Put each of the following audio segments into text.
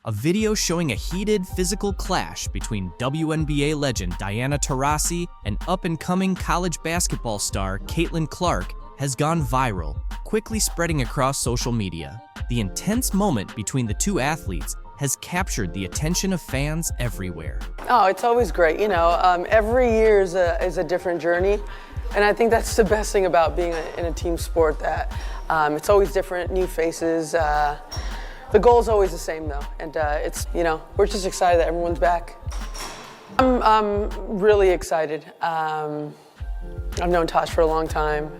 a video showing a heated physical clash between WNBA legend Diana Taurasi and up-and-coming college basketball star Caitlin Clark has gone viral, quickly spreading across social media. The intense moment between the two athletes has captured the attention of fans everywhere. Oh, it's always great. Every year is a different journey. And I think that's the best thing about being in a team sport, that it's always different, new faces. The goal is always the same though. And we're just excited that everyone's back. I'm really excited. I've known Tosh for a long time,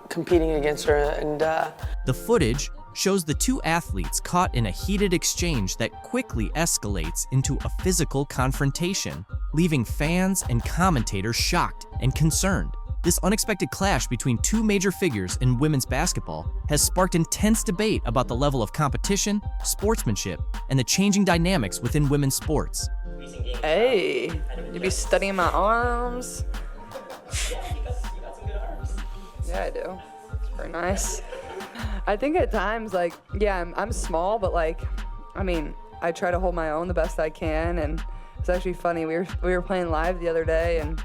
competing against her, and the footage shows the two athletes caught in a heated exchange that quickly escalates into a physical confrontation, leaving fans and commentators shocked and concerned. This unexpected clash between two major figures in women's basketball has sparked intense debate about the level of competition, sportsmanship, and the changing dynamics within women's sports. Hey, you be studying my arms? You got some good arms. Yeah, I do. It's very nice. I think at times, I'm small, but I try to hold my own the best I can, and it's actually funny. We were playing live the other day, and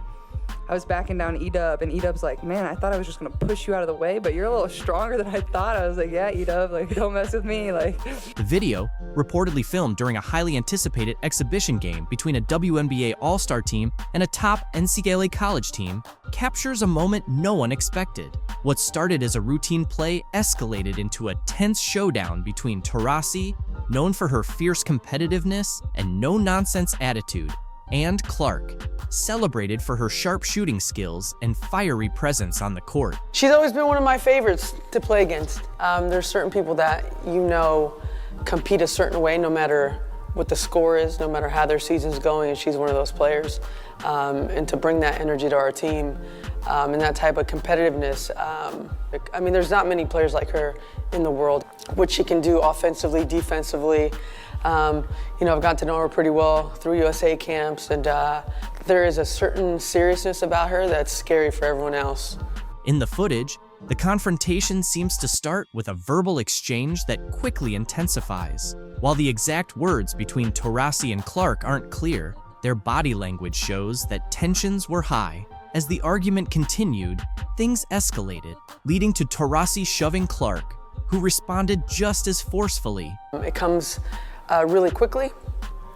I was backing down E-Dub, and E-Dub's like, man, I thought I was just gonna push you out of the way, but you're a little stronger than I thought. I was like, yeah, E-Dub, don't mess with me, The video, reportedly filmed during a highly anticipated exhibition game between a WNBA All-Star team and a top NCAA college team, captures a moment no one expected. What started as a routine play escalated into a tense showdown between Taurasi, known for her fierce competitiveness and no-nonsense attitude, and Clark, celebrated for her sharp shooting skills and fiery presence on the court. she's always been one of my favorites to play against. There's certain people that compete a certain way no matter what the score is, no matter how their season's going, and she's one of those players. And to bring that energy to our team and that type of competitiveness, there's not many players like her in the world. What she can do offensively, defensively, I've gotten to know her pretty well through USA camps, and there is a certain seriousness about her that's scary for everyone else. In the footage, the confrontation seems to start with a verbal exchange that quickly intensifies. While the exact words between Taurasi and Clark aren't clear, their body language shows that tensions were high. As the argument continued, things escalated, leading to Taurasi shoving Clark, who responded just as forcefully. It comes really quickly.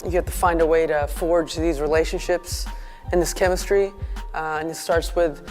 You have to find a way to forge these relationships and this chemistry. And it starts with,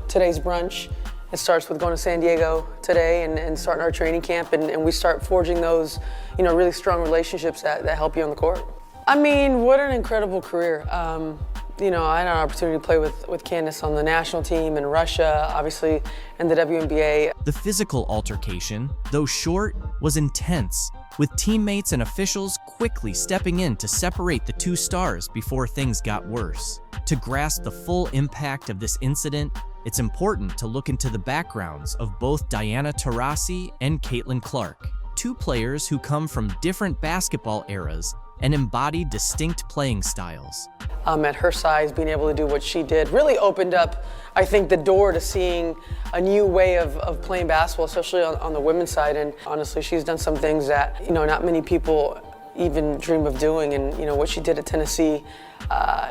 today's brunch. It starts with going to San Diego today and starting our training camp, and we start forging those, really strong relationships that help you on the court. What an incredible career. I had an opportunity to play with Candace on the national team in Russia, obviously, and the WNBA. The physical altercation, though short, was intense, with teammates and officials quickly stepping in to separate the two stars before things got worse. To grasp the full impact of this incident, it's important to look into the backgrounds of both Diana Taurasi and Caitlin Clark, two players who come from different basketball eras and embody distinct playing styles. At her size, being able to do what she did really opened up, I think, the door to seeing a new way of playing basketball, especially on the women's side. And honestly, she's done some things that, not many people even dream of doing. And, what she did at Tennessee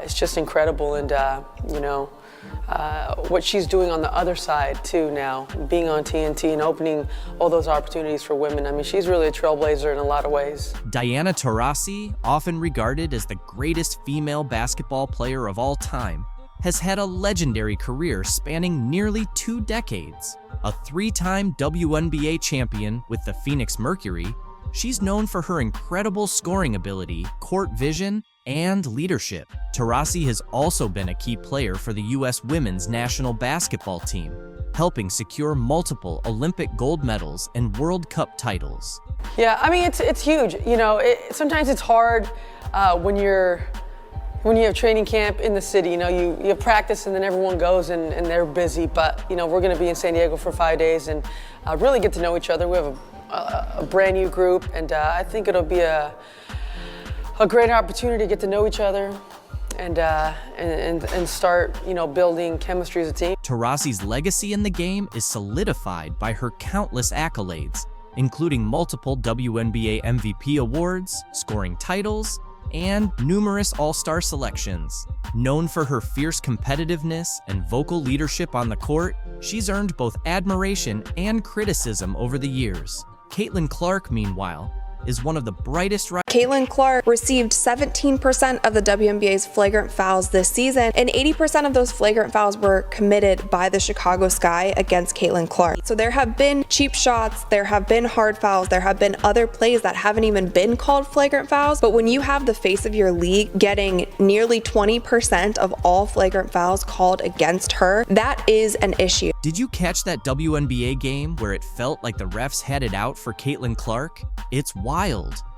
is just incredible. And, what she's doing on the other side too now, being on TNT and opening all those opportunities for women. She's really a trailblazer in a lot of ways. Diana Taurasi, often regarded as the greatest female basketball player of all time, has had a legendary career spanning nearly 2 decades. A 3-time WNBA champion with the Phoenix Mercury, she's known for her incredible scoring ability, court vision, and leadership. Taurasi has also been a key player for the U.S. women's national basketball team, helping secure multiple Olympic gold medals and World Cup titles. Yeah, it's huge. Sometimes it's hard when you have training camp in the city. You have practice and then everyone goes and they're busy. But we're going to be in San Diego for 5 days and really get to know each other. We have a brand new group, and I think it'll be a great opportunity to get to know each other and start, building chemistry as a team. Taurasi's legacy in the game is solidified by her countless accolades, including multiple WNBA MVP awards, scoring titles, and numerous All-Star selections. Known for her fierce competitiveness and vocal leadership on the court, she's earned both admiration and criticism over the years. Caitlin Clark, meanwhile, is one of the brightest. Caitlin Clark received 17% of the WNBA's flagrant fouls this season, and 80% of those flagrant fouls were committed by the Chicago Sky against Caitlin Clark. So there have been cheap shots, there have been hard fouls, there have been other plays that haven't even been called flagrant fouls, but when you have the face of your league getting nearly 20% of all flagrant fouls called against her, that is an issue. Did you catch that WNBA game where it felt like the refs had it out for Caitlin Clark? It's wild.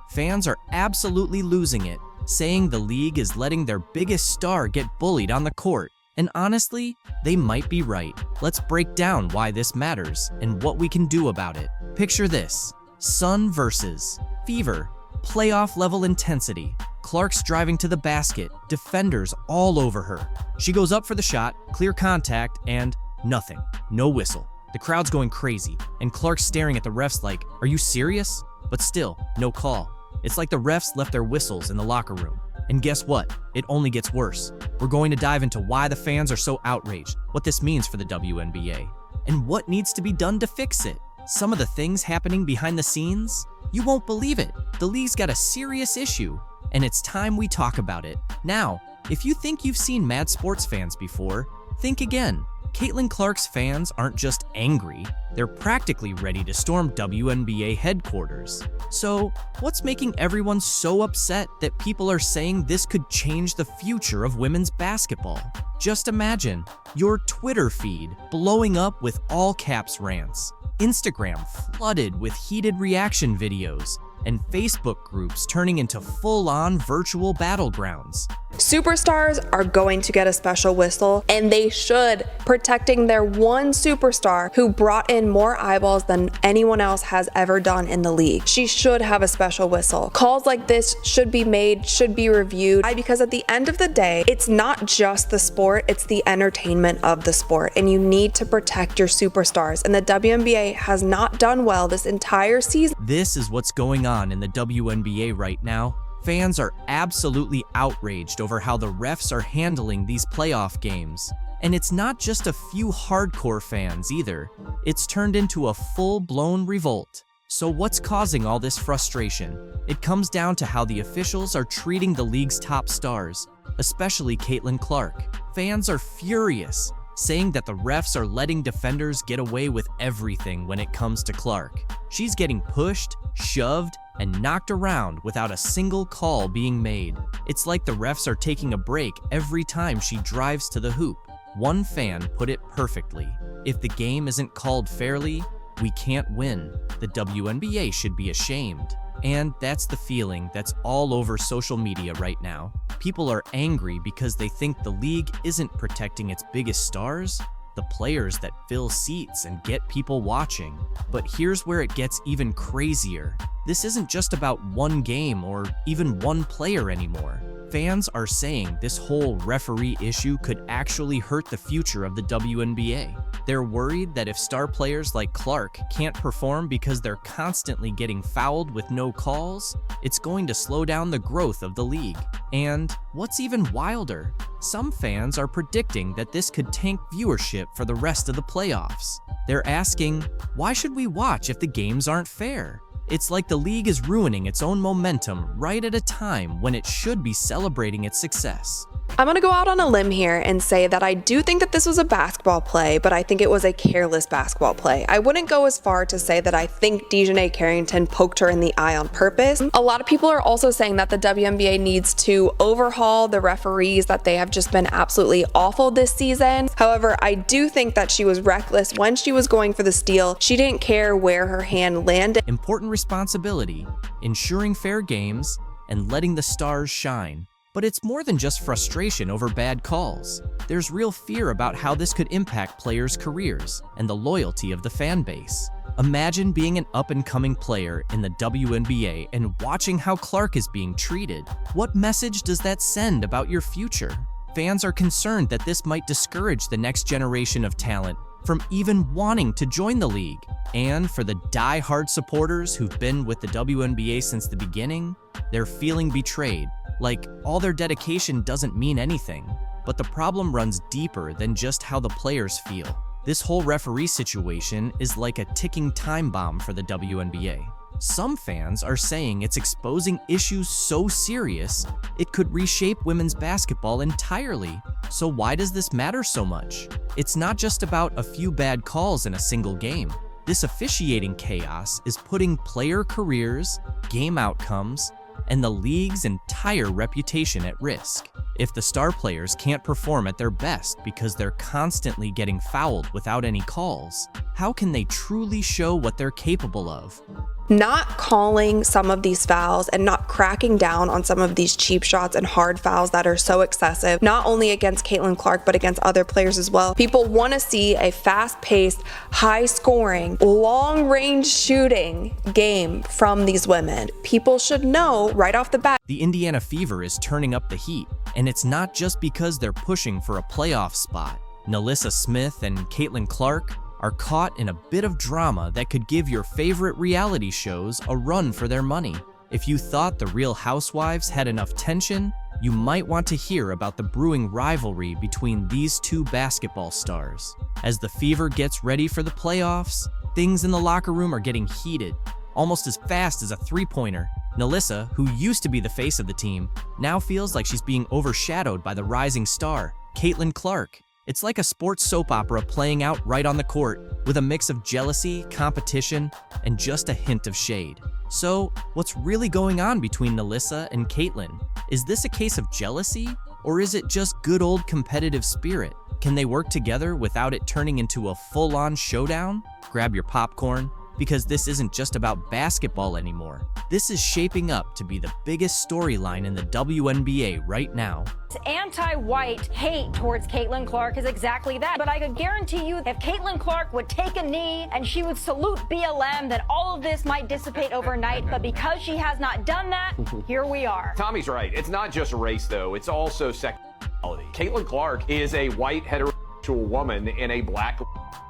Fans are absolutely losing it, saying the league is letting their biggest star get bullied on the court. And honestly, they might be right. Let's break down why this matters and what we can do about it. Picture this: sun versus fever, playoff level intensity. Clark's driving to the basket, defenders all over her. She goes up for the shot, clear contact, and nothing. No whistle. The crowd's going crazy, and Clark's staring at the refs like, "Are you serious?" But still, no call. It's like the refs left their whistles in the locker room. And guess what? It only gets worse. We're going to dive into why the fans are so outraged, what this means for the WNBA, and what needs to be done to fix it. Some of the things happening behind the scenes? You won't believe it. The league's got a serious issue, and it's time we talk about it. Now, if you think you've seen mad sports fans before, think again. Caitlin Clark's fans aren't just angry, they're practically ready to storm WNBA headquarters. So, what's making everyone so upset that people are saying this could change the future of women's basketball? Just imagine your Twitter feed blowing up with all caps rants, Instagram flooded with heated reaction videos, and Facebook groups turning into full-on virtual battlegrounds. Superstars are going to get a special whistle, and they should, protecting their one superstar who brought in more eyeballs than anyone else has ever done in the league. She should have a special whistle. Calls like this should be made, should be reviewed, because at the end of the day, it's not just the sport, it's the entertainment of the sport, and you need to protect your superstars, and the WNBA has not done well this entire season. This is what's going on in the WNBA right now. Fans are absolutely outraged over how the refs are handling these playoff games. And it's not just a few hardcore fans either. It's turned into a full-blown revolt. So what's causing all this frustration? It comes down to how the officials are treating the league's top stars, especially Caitlin Clark. Fans are furious, saying that the refs are letting defenders get away with everything when it comes to Clark. She's getting pushed, shoved, and knocked around without a single call being made. It's like the refs are taking a break every time she drives to the hoop. One fan put it perfectly: if the game isn't called fairly, we can't win. The WNBA should be ashamed. And that's the feeling that's all over social media right now. People are angry because they think the league isn't protecting its biggest stars, the players that fill seats and get people watching. But here's where it gets even crazier. This isn't just about one game or even one player anymore. Fans are saying this whole referee issue could actually hurt the future of the WNBA. They're worried that if star players like Clark can't perform because they're constantly getting fouled with no calls, it's going to slow down the growth of the league. And what's even wilder, some fans are predicting that this could tank viewership for the rest of the playoffs. They're asking, why should we watch if the games aren't fair? It's like the league is ruining its own momentum right at a time when it should be celebrating its success. I'm gonna go out on a limb here and say that I do think that this was a basketball play, but I think it was a careless basketball play. I wouldn't go as far to say that I think Dejanay Carrington poked her in the eye on purpose. A lot of people are also saying that the WNBA needs to overhaul the referees, that they have just been absolutely awful this season. However, I do think that she was reckless when she was going for the steal. She didn't care where her hand landed. Important responsibility, ensuring fair games, and letting the stars shine. But it's more than just frustration over bad calls. There's real fear about how this could impact players' careers and the loyalty of the fan base. Imagine being an up-and-coming player in the WNBA and watching how Clark is being treated. What message does that send about your future? Fans are concerned that this might discourage the next generation of talent from even wanting to join the league. And for the die-hard supporters who've been with the WNBA since the beginning, they're feeling betrayed. Like, all their dedication doesn't mean anything. But the problem runs deeper than just how the players feel. This whole referee situation is like a ticking time bomb for the WNBA. Some fans are saying it's exposing issues so serious, it could reshape women's basketball entirely. So why does this matter so much? It's not just about a few bad calls in a single game. This officiating chaos is putting player careers, game outcomes, and the league's entire reputation at risk. If the star players can't perform at their best because they're constantly getting fouled without any calls, how can they truly show what they're capable of? Not calling some of these fouls and not cracking down on some of these cheap shots and hard fouls that are so excessive, not only against Caitlin Clark, but against other players as well. People want to see a fast-paced, high-scoring, long-range shooting game from these women. People should know right off the bat. The Indiana Fever is turning up the heat, and it's not just because they're pushing for a playoff spot. Nalissa Smith and Caitlin Clark are caught in a bit of drama that could give your favorite reality shows a run for their money. If you thought The Real Housewives had enough tension, you might want to hear about the brewing rivalry between these two basketball stars. As the Fever gets ready for the playoffs, things in the locker room are getting heated, almost as fast as a three-pointer. Nalissa, who used to be the face of the team, now feels like she's being overshadowed by the rising star, Caitlin Clark. It's like a sports soap opera playing out right on the court, with a mix of jealousy, competition, and just a hint of shade. So, what's really going on between Nalissa and Caitlin? Is this a case of jealousy, or is it just good old competitive spirit? Can they work together without it turning into a full-on showdown? Grab your popcorn, because this isn't just about basketball anymore. This is shaping up to be the biggest storyline in the WNBA right now. Anti-white hate towards Caitlin Clark is exactly that. But I could guarantee you if Caitlin Clark would take a knee and she would salute BLM, that all of this might dissipate overnight. But because she has not done that, here we are. Tommy's right. It's not just race, though. It's also sexuality. Caitlin Clark is a white heterosexual woman in a black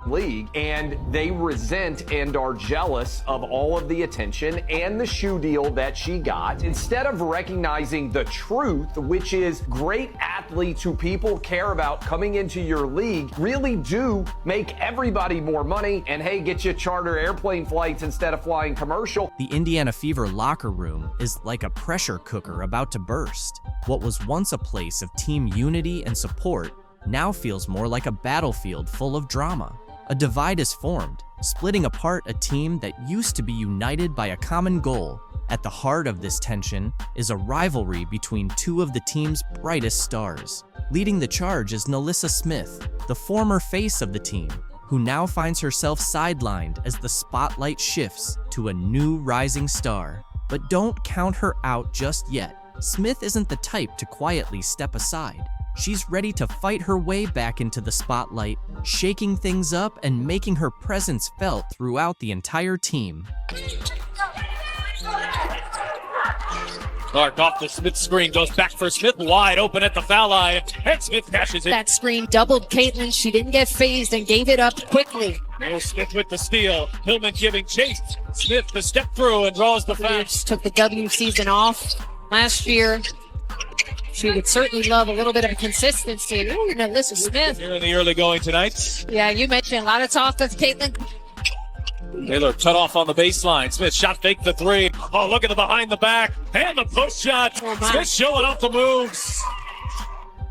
league, and they resent and are jealous of all of the attention and the shoe deal that she got. Instead of recognizing the truth, which is great athletes who people care about coming into your league really do make everybody more money, and hey, get you charter airplane flights instead of flying commercial. The Indiana Fever locker room is like a pressure cooker about to burst. What was once a place of team unity and support now feels more like a battlefield full of drama. A divide is formed, splitting apart a team that used to be united by a common goal. At the heart of this tension is a rivalry between two of the team's brightest stars. Leading the charge is Nalissa Smith, the former face of the team, who now finds herself sidelined as the spotlight shifts to a new rising star. But don't count her out just yet. Smith isn't the type to quietly step aside. She's ready to fight her way back into the spotlight, shaking things up and making her presence felt throughout the entire team. Clark off the Smith screen, goes back for Smith, wide open at the foul line, and Smith cashes it. That screen doubled Caitlin. She didn't get phased and gave it up quickly. Will Smith with the steal. Hillman giving chase. Smith to step through and draws the foul. Took the W season off last year. She would certainly love a little bit of consistency. Ooh, Nalissa Smith. Here in the early going tonight. Yeah, you mentioned a lot of talk of Caitlin. Taylor cut off on the baseline. Smith shot fake the three. Oh, look at the behind the back. And the push shot. Oh, Smith showing off the moves.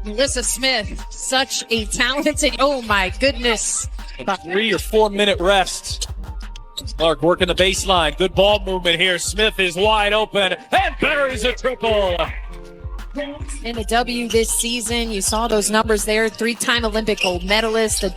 Nalissa Smith, such a talented, oh my goodness. About 3 or 4 minute rest. Clark working the baseline. Good ball movement here. Smith is wide open and buries a triple. In the W this season, you saw those numbers there. 3-time Olympic gold medalist, the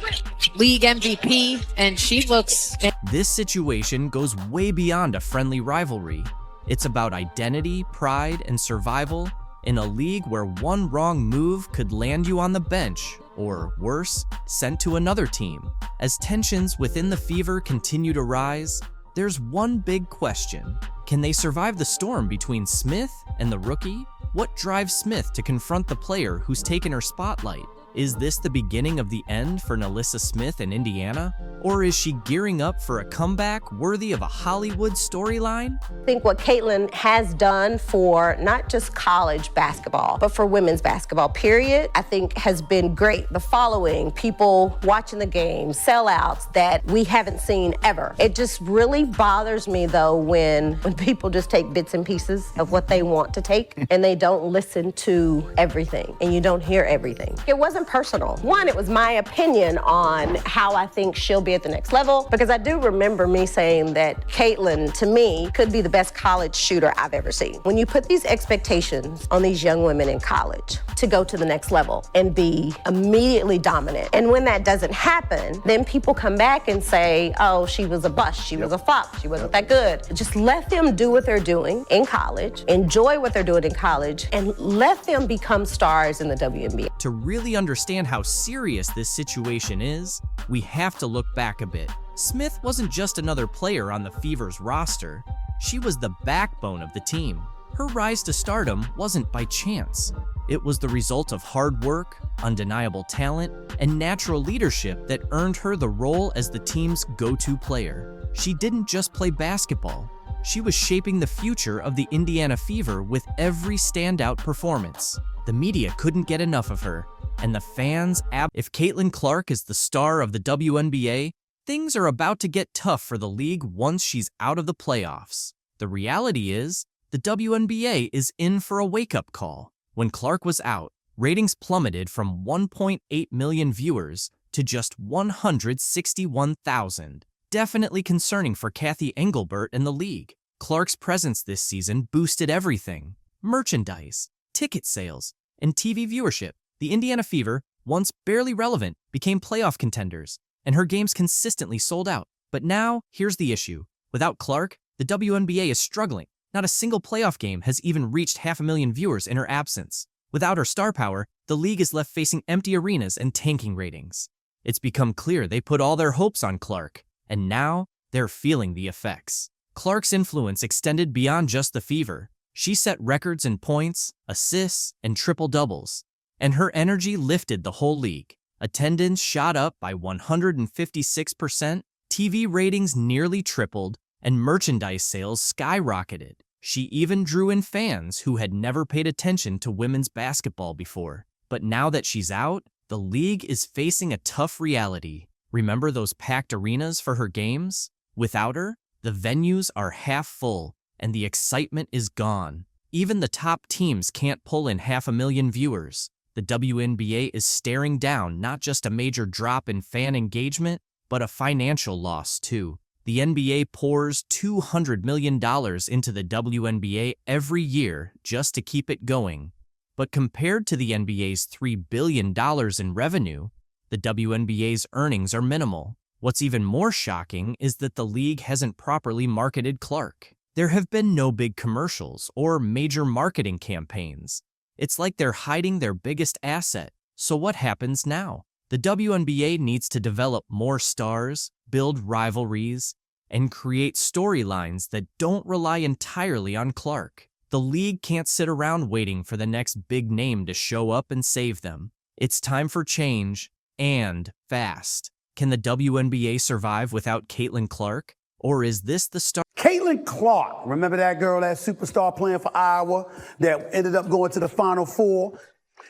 league MVP, and she looks... This situation goes way beyond a friendly rivalry. It's about identity, pride, and survival in a league where one wrong move could land you on the bench, or worse, sent to another team. As tensions within the Fever continue to rise, there's one big question. Can they survive the storm between Smith and the rookie? What drives Smith to confront the player who's taken her spotlight? Is this the beginning of the end for Nalissa Smith in Indiana? Or is she gearing up for a comeback worthy of a Hollywood storyline? I think what Caitlin has done for not just college basketball, but for women's basketball, period, I think has been great. The following, people watching the game, sellouts that we haven't seen ever. It just really bothers me, though, when people just take bits and pieces of what they want to take and they don't listen to everything and you don't hear everything. It wasn't personal. One, it was my opinion on how I think she'll be at the next level, because I do remember me saying that Caitlin, to me, could be the best college shooter I've ever seen. When you put these expectations on these young women in college to go to the next level and be immediately dominant, and when that doesn't happen, then people come back and say, oh, she was a bust, she was a flop, she wasn't that good. Just let them do what they're doing in college, enjoy what they're doing in college, and let them become stars in the WNBA. To really understand how serious this situation is, we have to look back a bit. Smith wasn't just another player on the Fever's roster. She was the backbone of the team. Her rise to stardom wasn't by chance. It was the result of hard work, undeniable talent, and natural leadership that earned her the role as the team's go-to player. She didn't just play basketball. She was shaping the future of the Indiana Fever with every standout performance. The media couldn't get enough of her, and the fans If Caitlin Clark is the star of the WNBA, things are about to get tough for the league once she's out of the playoffs. The reality is, the WNBA is in for a wake-up call. When Clark was out, ratings plummeted from 1.8 million viewers to just 161,000. Definitely concerning for Kathy Engelbert and the league. Clark's presence this season boosted everything: merchandise, ticket sales, and TV viewership. The Indiana Fever, once barely relevant, became playoff contenders, and her games consistently sold out. But now, here's the issue. Without Clark, the WNBA is struggling. Not a single playoff game has even reached 500,000 viewers in her absence. Without her star power, the league is left facing empty arenas and tanking ratings. It's become clear they put all their hopes on Clark, and now they're feeling the effects. Clark's influence extended beyond just the Fever. She set records in points, assists, and triple-doubles, and her energy lifted the whole league. Attendance shot up by 156%, TV ratings nearly tripled, and merchandise sales skyrocketed. She even drew in fans who had never paid attention to women's basketball before. But now that she's out, the league is facing a tough reality. Remember those packed arenas for her games? Without her, the venues are half full, and the excitement is gone. Even the top teams can't pull in 500,000 viewers. The WNBA is staring down not just a major drop in fan engagement, but a financial loss too. The NBA pours $200 million into the WNBA every year just to keep it going. But compared to the NBA's $3 billion in revenue, the WNBA's earnings are minimal. What's even more shocking is that the league hasn't properly marketed Clark. There have been no big commercials or major marketing campaigns. It's like they're hiding their biggest asset. So what happens now? The WNBA needs to develop more stars, build rivalries, and create storylines that don't rely entirely on Clark. The league can't sit around waiting for the next big name to show up and save them. It's time for change, and fast. Can the WNBA survive without Caitlin Clark? Or is this the start? Caitlin Clark, remember that girl, that superstar playing for Iowa that ended up going to the Final Four?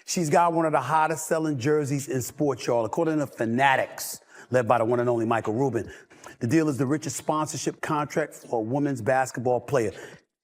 She's got one of the hottest selling jerseys in sports, y'all, according to Fanatics, led by the one and only Michael Rubin. The deal is the richest sponsorship contract for a women's basketball player.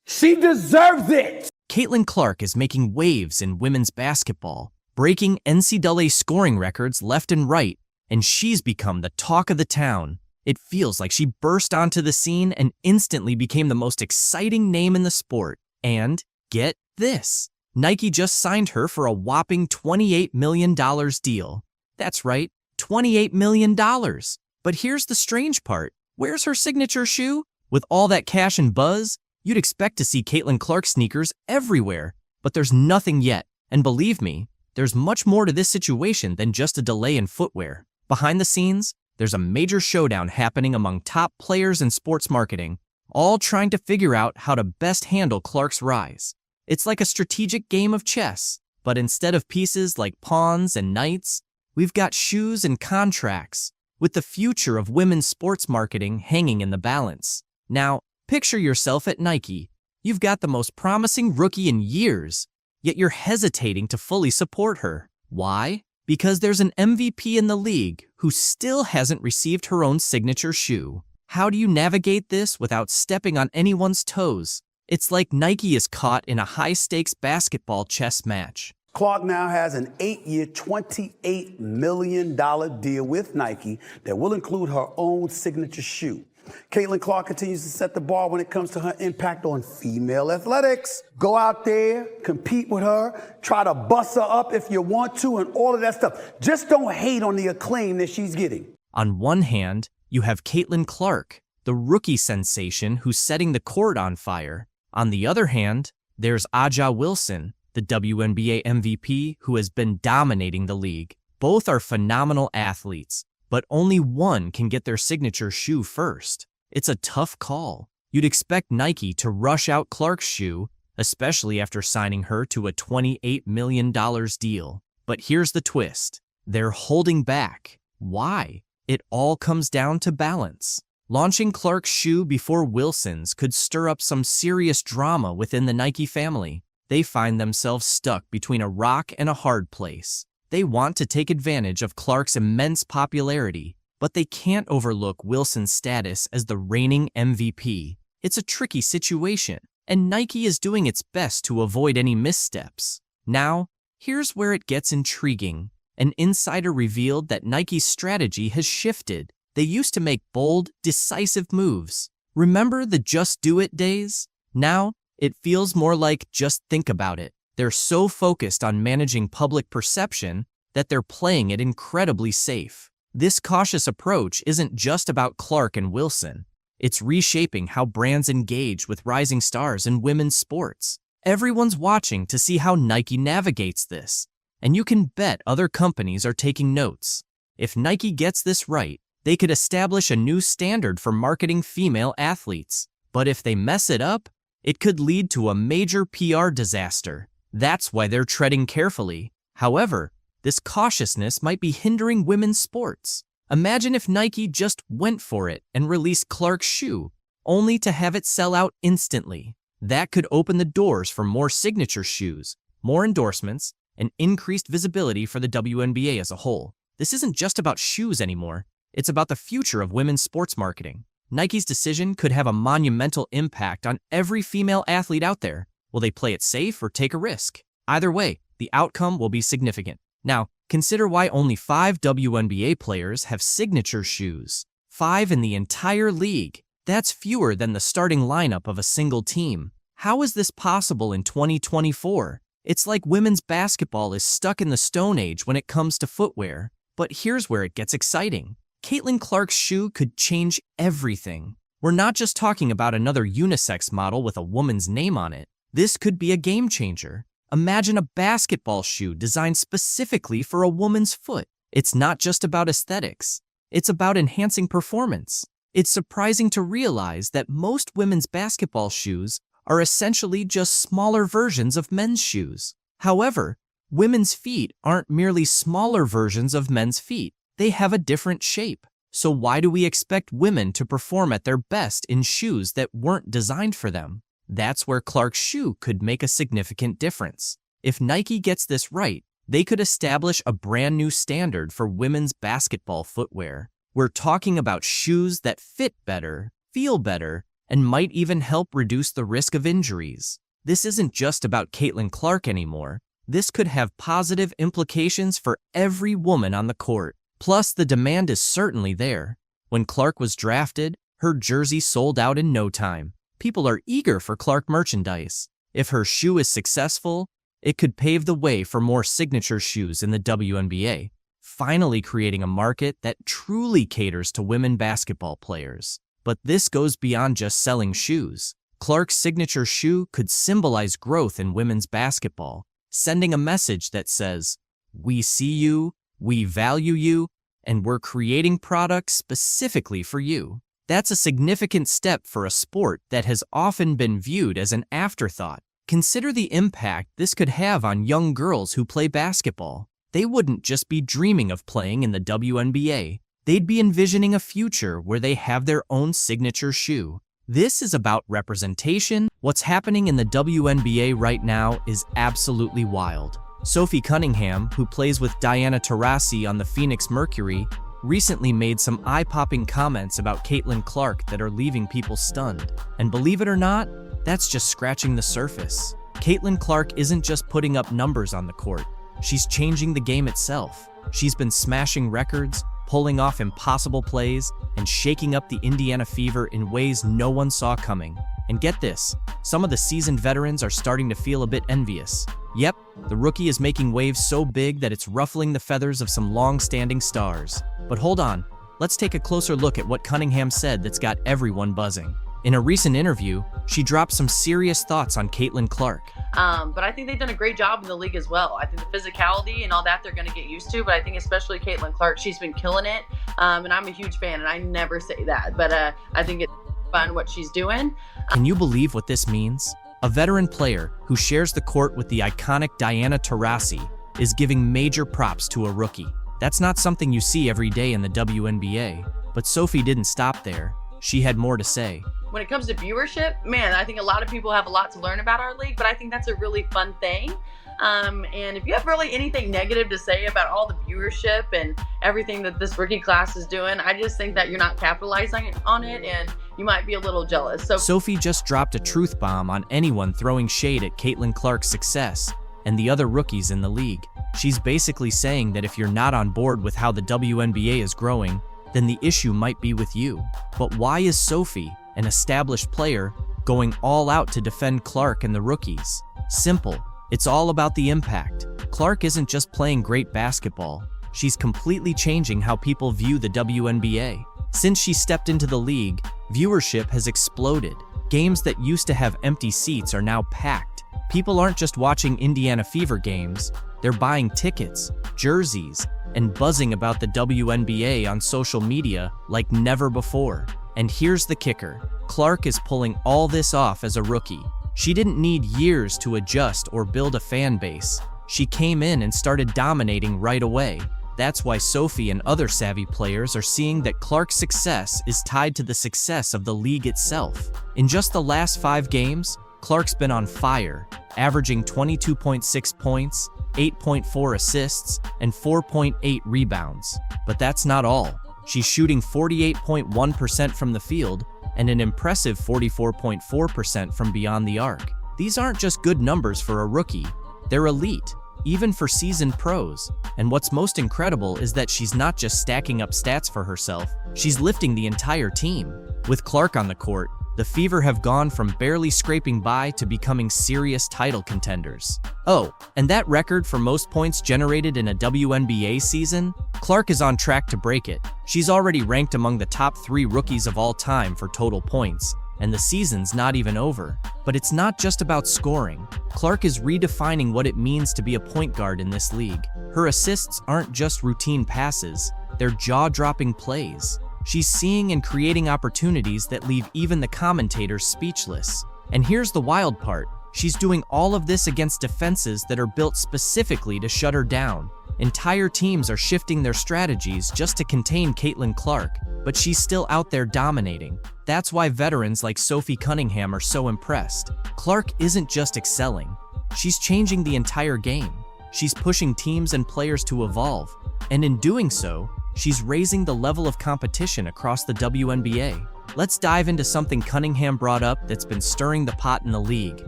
She deserves it! Caitlin Clark is making waves in women's basketball, breaking NCAA scoring records left and right, and she's become the talk of the town. It feels like she burst onto the scene and instantly became the most exciting name in the sport. And get this, Nike just signed her for a whopping $28 million deal. That's right, $28 million. But here's the strange part. Where's her signature shoe? With all that cash and buzz, you'd expect to see Caitlin Clark sneakers everywhere. But there's nothing yet. And believe me, there's much more to this situation than just a delay in footwear. Behind the scenes, there's a major showdown happening among top players in sports marketing, all trying to figure out how to best handle Clark's rise. It's like a strategic game of chess, but instead of pieces like pawns and knights, we've got shoes and contracts, with the future of women's sports marketing hanging in the balance. Now, picture yourself at Nike. You've got the most promising rookie in years, yet you're hesitating to fully support her. Why? Because there's an MVP in the league who still hasn't received her own signature shoe. How do you navigate this without stepping on anyone's toes? It's like Nike is caught in a high-stakes basketball chess match. Clark now has an 8-year, $28 million deal with Nike that will include her own signature shoe. Caitlin Clark continues to set the bar when it comes to her impact on female athletics. Go out there, compete with her, try to bust her up if you want to, and all of that stuff. Just don't hate on the acclaim that she's getting. On one hand, you have Caitlin Clark, the rookie sensation who's setting the court on fire. On the other hand, there's Aja Wilson, the WNBA MVP who has been dominating the league. Both are phenomenal athletes, but only one can get their signature shoe first. It's a tough call. You'd expect Nike to rush out Clark's shoe, especially after signing her to a $28 million deal. But here's the twist. They're holding back. Why? It all comes down to balance. Launching Clark's shoe before Wilson's could stir up some serious drama within the Nike family. They find themselves stuck between a rock and a hard place. They want to take advantage of Clark's immense popularity, but they can't overlook Wilson's status as the reigning MVP. It's a tricky situation, and Nike is doing its best to avoid any missteps. Now, here's where it gets intriguing. An insider revealed that Nike's strategy has shifted. They used to make bold, decisive moves. Remember the just do it days? Now, it feels more like just think about it. They're so focused on managing public perception that they're playing it incredibly safe. This cautious approach isn't just about Clark and Wilson. It's reshaping how brands engage with rising stars in women's sports. Everyone's watching to see how Nike navigates this, and you can bet other companies are taking notes. If Nike gets this right, they could establish a new standard for marketing female athletes. But if they mess it up, it could lead to a major PR disaster. That's why they're treading carefully. However, this cautiousness might be hindering women's sports. Imagine if Nike just went for it and released Clark's shoe, only to have it sell out instantly. That could open the doors for more signature shoes, more endorsements, and increased visibility for the WNBA as a whole. This isn't just about shoes anymore. It's about the future of women's sports marketing. Nike's decision could have a monumental impact on every female athlete out there. Will they play it safe or take a risk? Either way, the outcome will be significant. Now, consider why only 5 WNBA players have signature shoes. 5 in the entire league. That's fewer than the starting lineup of a single team. How is this possible in 2024? It's like women's basketball is stuck in the Stone Age when it comes to footwear. But here's where it gets exciting. Caitlin Clark's shoe could change everything. We're not just talking about another unisex model with a woman's name on it. This could be a game changer. Imagine a basketball shoe designed specifically for a woman's foot. It's not just about aesthetics. It's about enhancing performance. It's surprising to realize that most women's basketball shoes are essentially just smaller versions of men's shoes. However, women's feet aren't merely smaller versions of men's feet. They have a different shape. So why do we expect women to perform at their best in shoes that weren't designed for them? That's where Clark's shoe could make a significant difference. If Nike gets this right, they could establish a brand new standard for women's basketball footwear. We're talking about shoes that fit better, feel better, and might even help reduce the risk of injuries. This isn't just about Caitlin Clark anymore. This could have positive implications for every woman on the court. Plus, the demand is certainly there. When Clark was drafted, her jersey sold out in no time. People are eager for Clark merchandise. If her shoe is successful, it could pave the way for more signature shoes in the WNBA, finally creating a market that truly caters to women basketball players. But this goes beyond just selling shoes. Clark's signature shoe could symbolize growth in women's basketball, sending a message that says, "We see you, we value you, and we're creating products specifically for you." That's a significant step for a sport that has often been viewed as an afterthought. Consider the impact this could have on young girls who play basketball. they wouldn't just be dreaming of playing in the WNBA. They'd be envisioning a future where they have their own signature shoe. This is about representation. What's happening in the WNBA right now is absolutely wild. Sophie Cunningham, who plays with Diana Taurasi on the Phoenix Mercury, recently made some eye-popping comments about Caitlin Clark that are leaving people stunned. And believe it or not, that's just scratching the surface. Caitlin Clark isn't just putting up numbers on the court. She's changing the game itself. She's been smashing records, pulling off impossible plays, and shaking up the Indiana Fever in ways no one saw coming. And get this, some of the seasoned veterans are starting to feel a bit envious. Yep, the rookie is making waves so big that it's ruffling the feathers of some long-standing stars. But hold on, let's take a closer look at what Cunningham said that's got everyone buzzing. In a recent interview, she dropped some serious thoughts on Caitlin Clark. But I think they've done a great job in the league as well. I think the physicality and all that they're going to get used to, but I think especially Caitlin Clark, she's been killing it. And I'm a huge fan, and I never say that, but I think it's fun what she's doing. Can you believe what this means? A veteran player who shares the court with the iconic Diana Taurasi is giving major props to a rookie. That's not something you see every day in the WNBA, but Sophie didn't stop there. She had more to say. When it comes to viewership, man, I think a lot of people have a lot to learn about our league, but I think that's a really fun thing. And if you have really anything negative to say about all the viewership and everything that this rookie class is doing, I just think that you're not capitalizing on it and you might be a little jealous. So Sophie just dropped a truth bomb on anyone throwing shade at Caitlin Clark's success and the other rookies in the league. She's basically saying that if you're not on board with how the WNBA is growing, then the issue might be with you. But why is Sophie, an established player, going all out to defend Clark and the rookies? Simple. It's all about the impact. Clark isn't just playing great basketball. She's completely changing how people view the WNBA. Since she stepped into the league, viewership has exploded. Games that used to have empty seats are now packed. People aren't just watching Indiana Fever games, they're buying tickets, jerseys, and buzzing about the WNBA on social media like never before. And here's the kicker. Clark is pulling all this off as a rookie. She didn't need years to adjust or build a fan base. She came in and started dominating right away. That's why Sophie and other savvy players are seeing that Clark's success is tied to the success of the league itself. In just the last 5 games, Clark's been on fire, averaging 22.6 points, 8.4 assists, and 4.8 rebounds. But that's not all. She's shooting 48.1% from the field and an impressive 44.4% from beyond the arc. These aren't just good numbers for a rookie, they're elite, even for seasoned pros. And what's most incredible is that she's not just stacking up stats for herself, she's lifting the entire team. With Clark on the court, the Fever have gone from barely scraping by to becoming serious title contenders. Oh, and that record for most points generated in a WNBA season? Clark is on track to break it. She's already ranked among the top 3 rookies of all time for total points, and the season's not even over. But it's not just about scoring. Clark is redefining what it means to be a point guard in this league. Her assists aren't just routine passes, they're jaw-dropping plays. She's seeing and creating opportunities that leave even the commentators speechless. And here's the wild part. She's doing all of this against defenses that are built specifically to shut her down. Entire teams are shifting their strategies just to contain Caitlin Clark, but she's still out there dominating. That's why veterans like Sophie Cunningham are so impressed. Clark isn't just excelling. She's changing the entire game. She's pushing teams and players to evolve. And in doing so, she's raising the level of competition across the WNBA. Let's dive into something Cunningham brought up that's been stirring the pot in the league: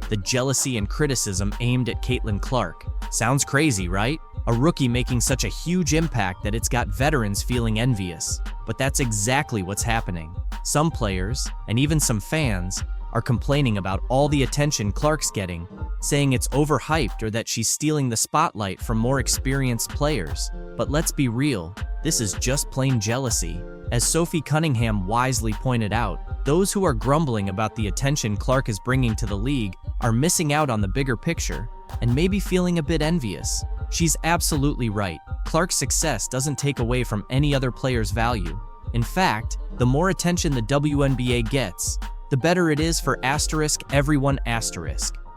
the jealousy and criticism aimed at Caitlin Clark. Sounds crazy, right? A rookie making such a huge impact that it's got veterans feeling envious. But that's exactly what's happening. Some players, and even some fans, are complaining about all the attention Clark's getting, saying it's overhyped or that she's stealing the spotlight from more experienced players. But let's be real, this is just plain jealousy. As Sophie Cunningham wisely pointed out, those who are grumbling about the attention Clark is bringing to the league are missing out on the bigger picture and maybe feeling a bit envious. She's absolutely right. Clark's success doesn't take away from any other player's value. In fact, the more attention the WNBA gets, the better it is for everyone.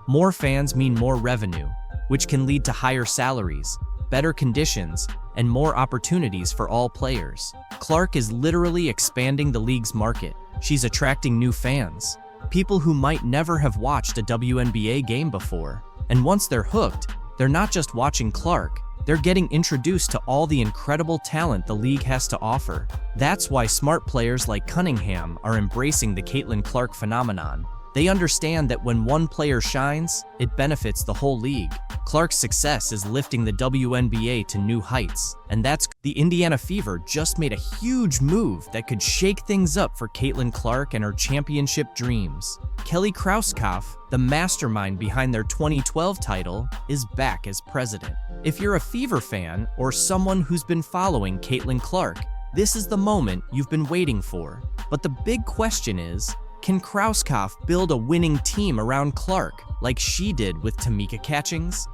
More fans mean more revenue, which can lead to higher salaries, better conditions and more opportunities for all players. Clark is literally expanding the league's market. She's attracting new fans, people who might never have watched a WNBA game before. And once they're hooked, they're not just watching Clark, they're getting introduced to all the incredible talent the league has to offer. That's why smart players like Cunningham are embracing the Caitlin Clark phenomenon. They understand that when one player shines, it benefits the whole league. Clark's success is lifting the WNBA to new heights, and that's the Indiana Fever just made a huge move that could shake things up for Caitlin Clark and her championship dreams. Kelly Krauskopf, the mastermind behind their 2012 title, is back as president. If you're a Fever fan or someone who's been following Caitlin Clark, this is the moment you've been waiting for. But the big question is, can Krauskopf build a winning team around Clark like she did with Tamika Catchings?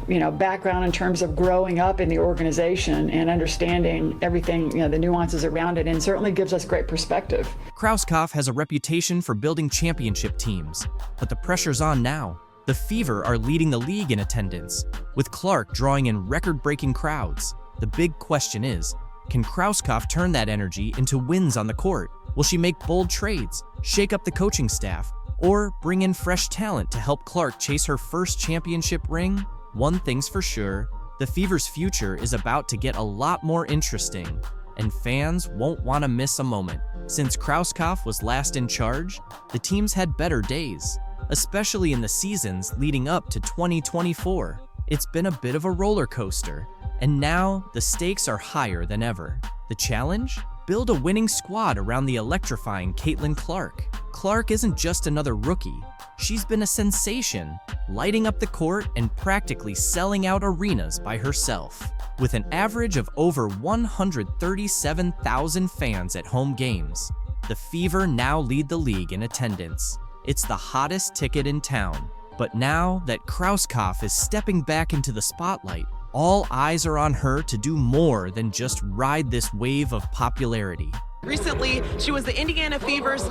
Background in terms of growing up in the organization and understanding everything, the nuances around it, and certainly gives us great perspective. Krauskopf has a reputation for building championship teams, but the pressure's on now. The Fever are leading the league in attendance, with Clark drawing in record-breaking crowds. The big question is, can Krauskopf turn that energy into wins on the court? Will she make bold trades, shake up the coaching staff, or bring in fresh talent to help Clark chase her first championship ring? One thing's for sure, the Fever's future is about to get a lot more interesting, and fans won't want to miss a moment. Since Krauskopf was last in charge, the team's had better days, especially in the seasons leading up to 2024. It's been a bit of a roller coaster, and now the stakes are higher than ever. The challenge? Build a winning squad around the electrifying Caitlin Clark. Clark isn't just another rookie. She's been a sensation, lighting up the court and practically selling out arenas by herself. With an average of over 137,000 fans at home games, the Fever now lead the league in attendance. It's the hottest ticket in town. But now that Krauskopf is stepping back into the spotlight, all eyes are on her to do more than just ride this wave of popularity. Recently, she was the Indiana Fever's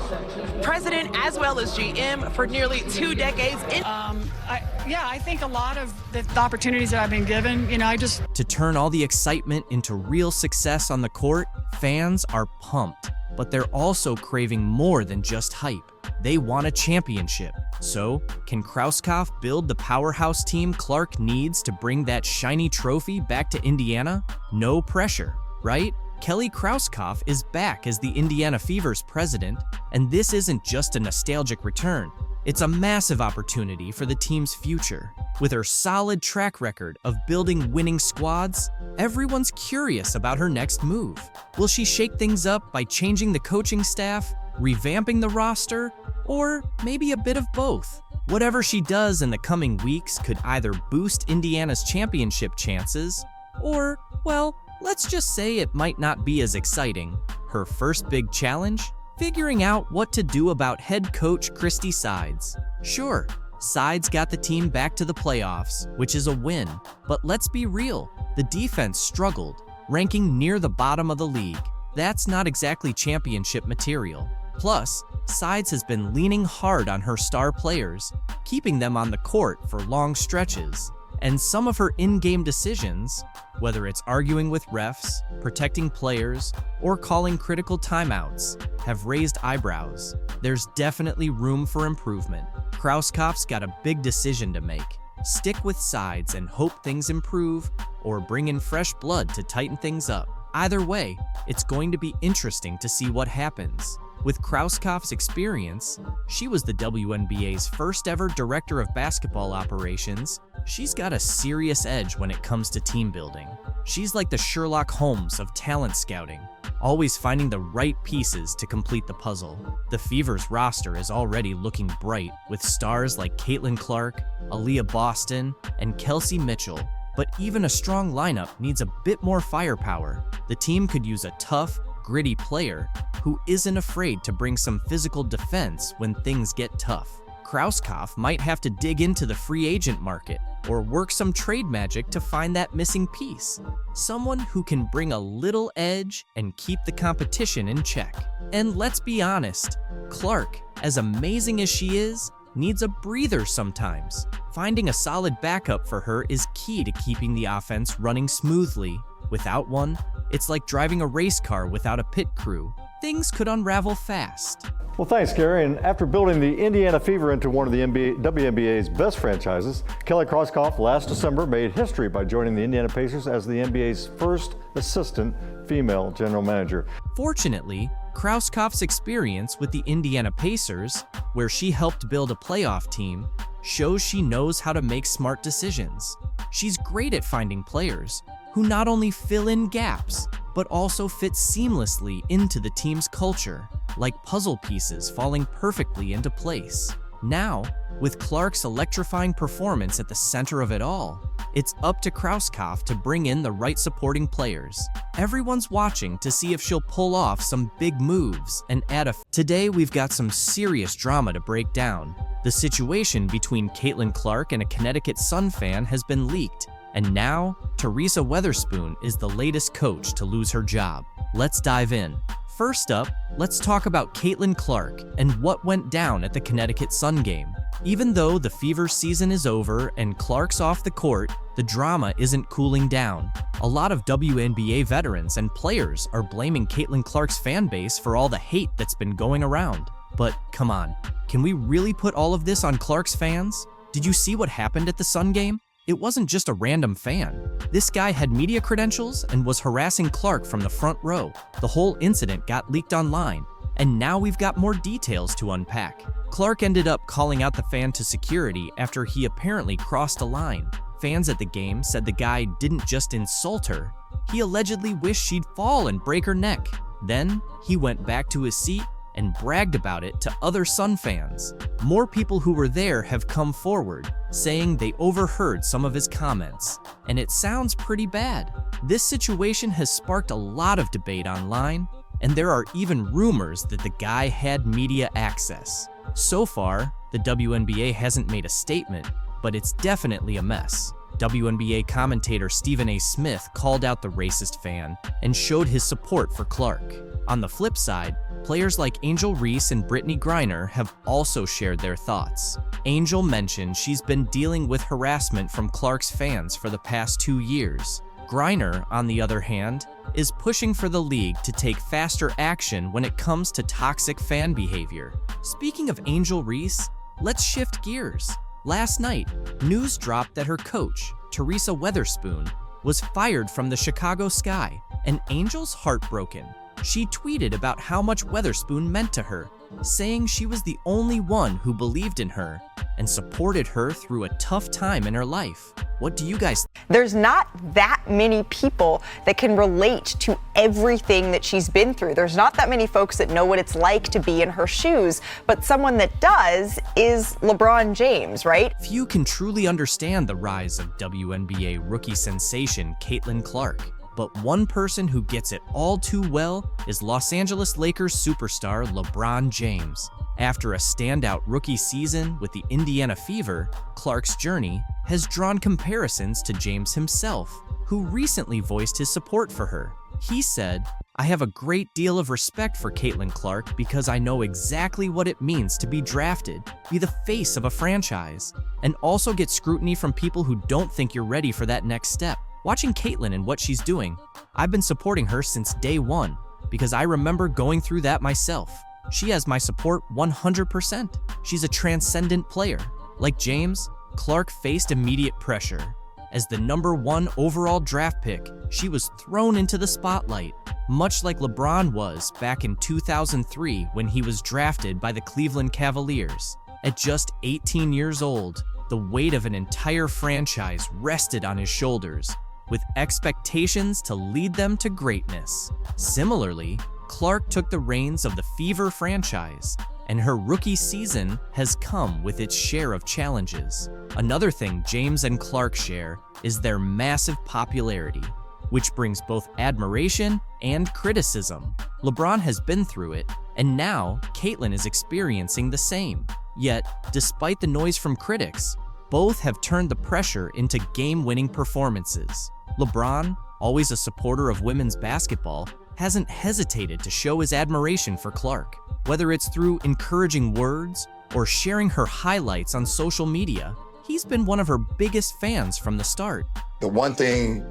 president as well as GM for nearly 2 decades. I think a lot of the opportunities that I've been given, To turn all the excitement into real success on the court, fans are pumped, but they're also craving more than just hype. They want a championship. So, can Krauskopf build the powerhouse team Clark needs to bring that shiny trophy back to Indiana? No pressure, right? Kelly Krauskopf is back as the Indiana Fever's president, and this isn't just a nostalgic return. It's a massive opportunity for the team's future. With her solid track record of building winning squads, everyone's curious about her next move. Will she shake things up by changing the coaching staff, revamping the roster, or maybe a bit of both? Whatever she does in the coming weeks could either boost Indiana's championship chances, or, well, let's just say it might not be as exciting. Her first big challenge? Figuring out what to do about head coach Christy Sides. Sure, Sides got the team back to the playoffs, which is a win, but let's be real, the defense struggled, ranking near the bottom of the league. That's not exactly championship material. Plus, Sides has been leaning hard on her star players, keeping them on the court for long stretches. And some of her in-game decisions, whether it's arguing with refs, protecting players, or calling critical timeouts, have raised eyebrows. There's definitely room for improvement. Krauskopf's got a big decision to make. Stick with Sides and hope things improve, or bring in fresh blood to tighten things up. Either way, it's going to be interesting to see what happens. With Krauskopf's experience, she was the WNBA's first ever director of basketball operations. She's got a serious edge when it comes to team building. She's like the Sherlock Holmes of talent scouting, always finding the right pieces to complete the puzzle. The Fever's roster is already looking bright, with stars like Caitlin Clark, Aaliyah Boston, and Kelsey Mitchell. But even a strong lineup needs a bit more firepower. The team could use a tough, gritty player who isn't afraid to bring some physical defense when things get tough. Krauskopf might have to dig into the free agent market or work some trade magic to find that missing piece. Someone who can bring a little edge and keep the competition in check. And let's be honest, Clark, as amazing as she is, needs a breather sometimes. Finding a solid backup for her is key to keeping the offense running smoothly. Without one, it's like driving a race car without a pit crew. Things could unravel fast. Well, thanks, Gary. And after building the Indiana Fever into one of the WNBA's best franchises, Kelly Krauskopf last December made history by joining the Indiana Pacers as the NBA's first assistant female general manager. Fortunately, Krauskopf's experience with the Indiana Pacers, where she helped build a playoff team, shows she knows how to make smart decisions. She's great at finding players who not only fill in gaps, but also fit seamlessly into the team's culture, like puzzle pieces falling perfectly into place. Now, with Clark's electrifying performance at the center of it all, it's up to Krauskopf to bring in the right supporting players. Everyone's watching to see if she'll pull off some big moves and add a... Today, we've got some serious drama to break down. The situation between Caitlin Clark and a Connecticut Sun fan has been leaked, and now, Taurasi Weatherspoon is the latest coach to lose her job. Let's dive in. First up, let's talk about Caitlin Clark and what went down at the Connecticut Sun game. Even though the Fever season is over and Clark's off the court, the drama isn't cooling down. A lot of WNBA veterans and players are blaming Caitlin Clark's fan base for all the hate that's been going around. But come on, can we really put all of this on Clark's fans? Did you see what happened at the Sun game? It wasn't just a random fan. This guy had media credentials and was harassing Clark from the front row. The whole incident got leaked online, and now we've got more details to unpack. Clark ended up calling out the fan to security after he apparently crossed a line. Fans at the game said the guy didn't just insult her, he allegedly wished she'd fall and break her neck. Then, he went back to his seat and bragged about it to other Sun fans. More people who were there have come forward, saying they overheard some of his comments, and it sounds pretty bad. This situation has sparked a lot of debate online, and there are even rumors that the guy had media access. So far, the WNBA hasn't made a statement, but it's definitely a mess. WNBA commentator Stephen A. Smith called out the racist fan and showed his support for Clark. On the flip side, players like Angel Reese and Brittany Griner have also shared their thoughts. Angel mentioned she's been dealing with harassment from Clark's fans for the past 2 years. Griner, on the other hand, is pushing for the league to take faster action when it comes to toxic fan behavior. Speaking of Angel Reese, let's shift gears. Last night, news dropped that her coach, Taurasi Weatherspoon, was fired from the Chicago Sky, and Angel's heartbroken. She tweeted about how much Weatherspoon meant to her, saying she was the only one who believed in her and supported her through a tough time in her life. What do you guys think? There's not that many people that can relate to everything that she's been through. There's not that many folks that know what it's like to be in her shoes, but someone that does is LeBron James, right? Few can truly understand the rise of WNBA rookie sensation Caitlin Clark. But one person who gets it all too well is Los Angeles Lakers superstar LeBron James. After a standout rookie season with the Indiana Fever, Clark's journey has drawn comparisons to James himself, who recently voiced his support for her. He said, "I have a great deal of respect for Caitlin Clark because I know exactly what it means to be drafted, be the face of a franchise, and also get scrutiny from people who don't think you're ready for that next step. Watching Caitlin and what she's doing, I've been supporting her since day one because I remember going through that myself. She has my support 100%. She's a transcendent player. Like James, Clark faced immediate pressure. As the #1 overall draft pick, she was thrown into the spotlight, much like LeBron was back in 2003 when he was drafted by the Cleveland Cavaliers. At just 18 years old, the weight of an entire franchise rested on his shoulders, with expectations to lead them to greatness. Similarly, Clark took the reins of the Fever franchise, and her rookie season has come with its share of challenges. Another thing James and Clark share is their massive popularity, which brings both admiration and criticism. LeBron has been through it, and now Caitlin is experiencing the same. Yet, despite the noise from critics, both have turned the pressure into game-winning performances. LeBron, always a supporter of women's basketball, hasn't hesitated to show his admiration for Clark, whether it's through encouraging words or sharing her highlights on social media. He's been one of her biggest fans from the start. The one thing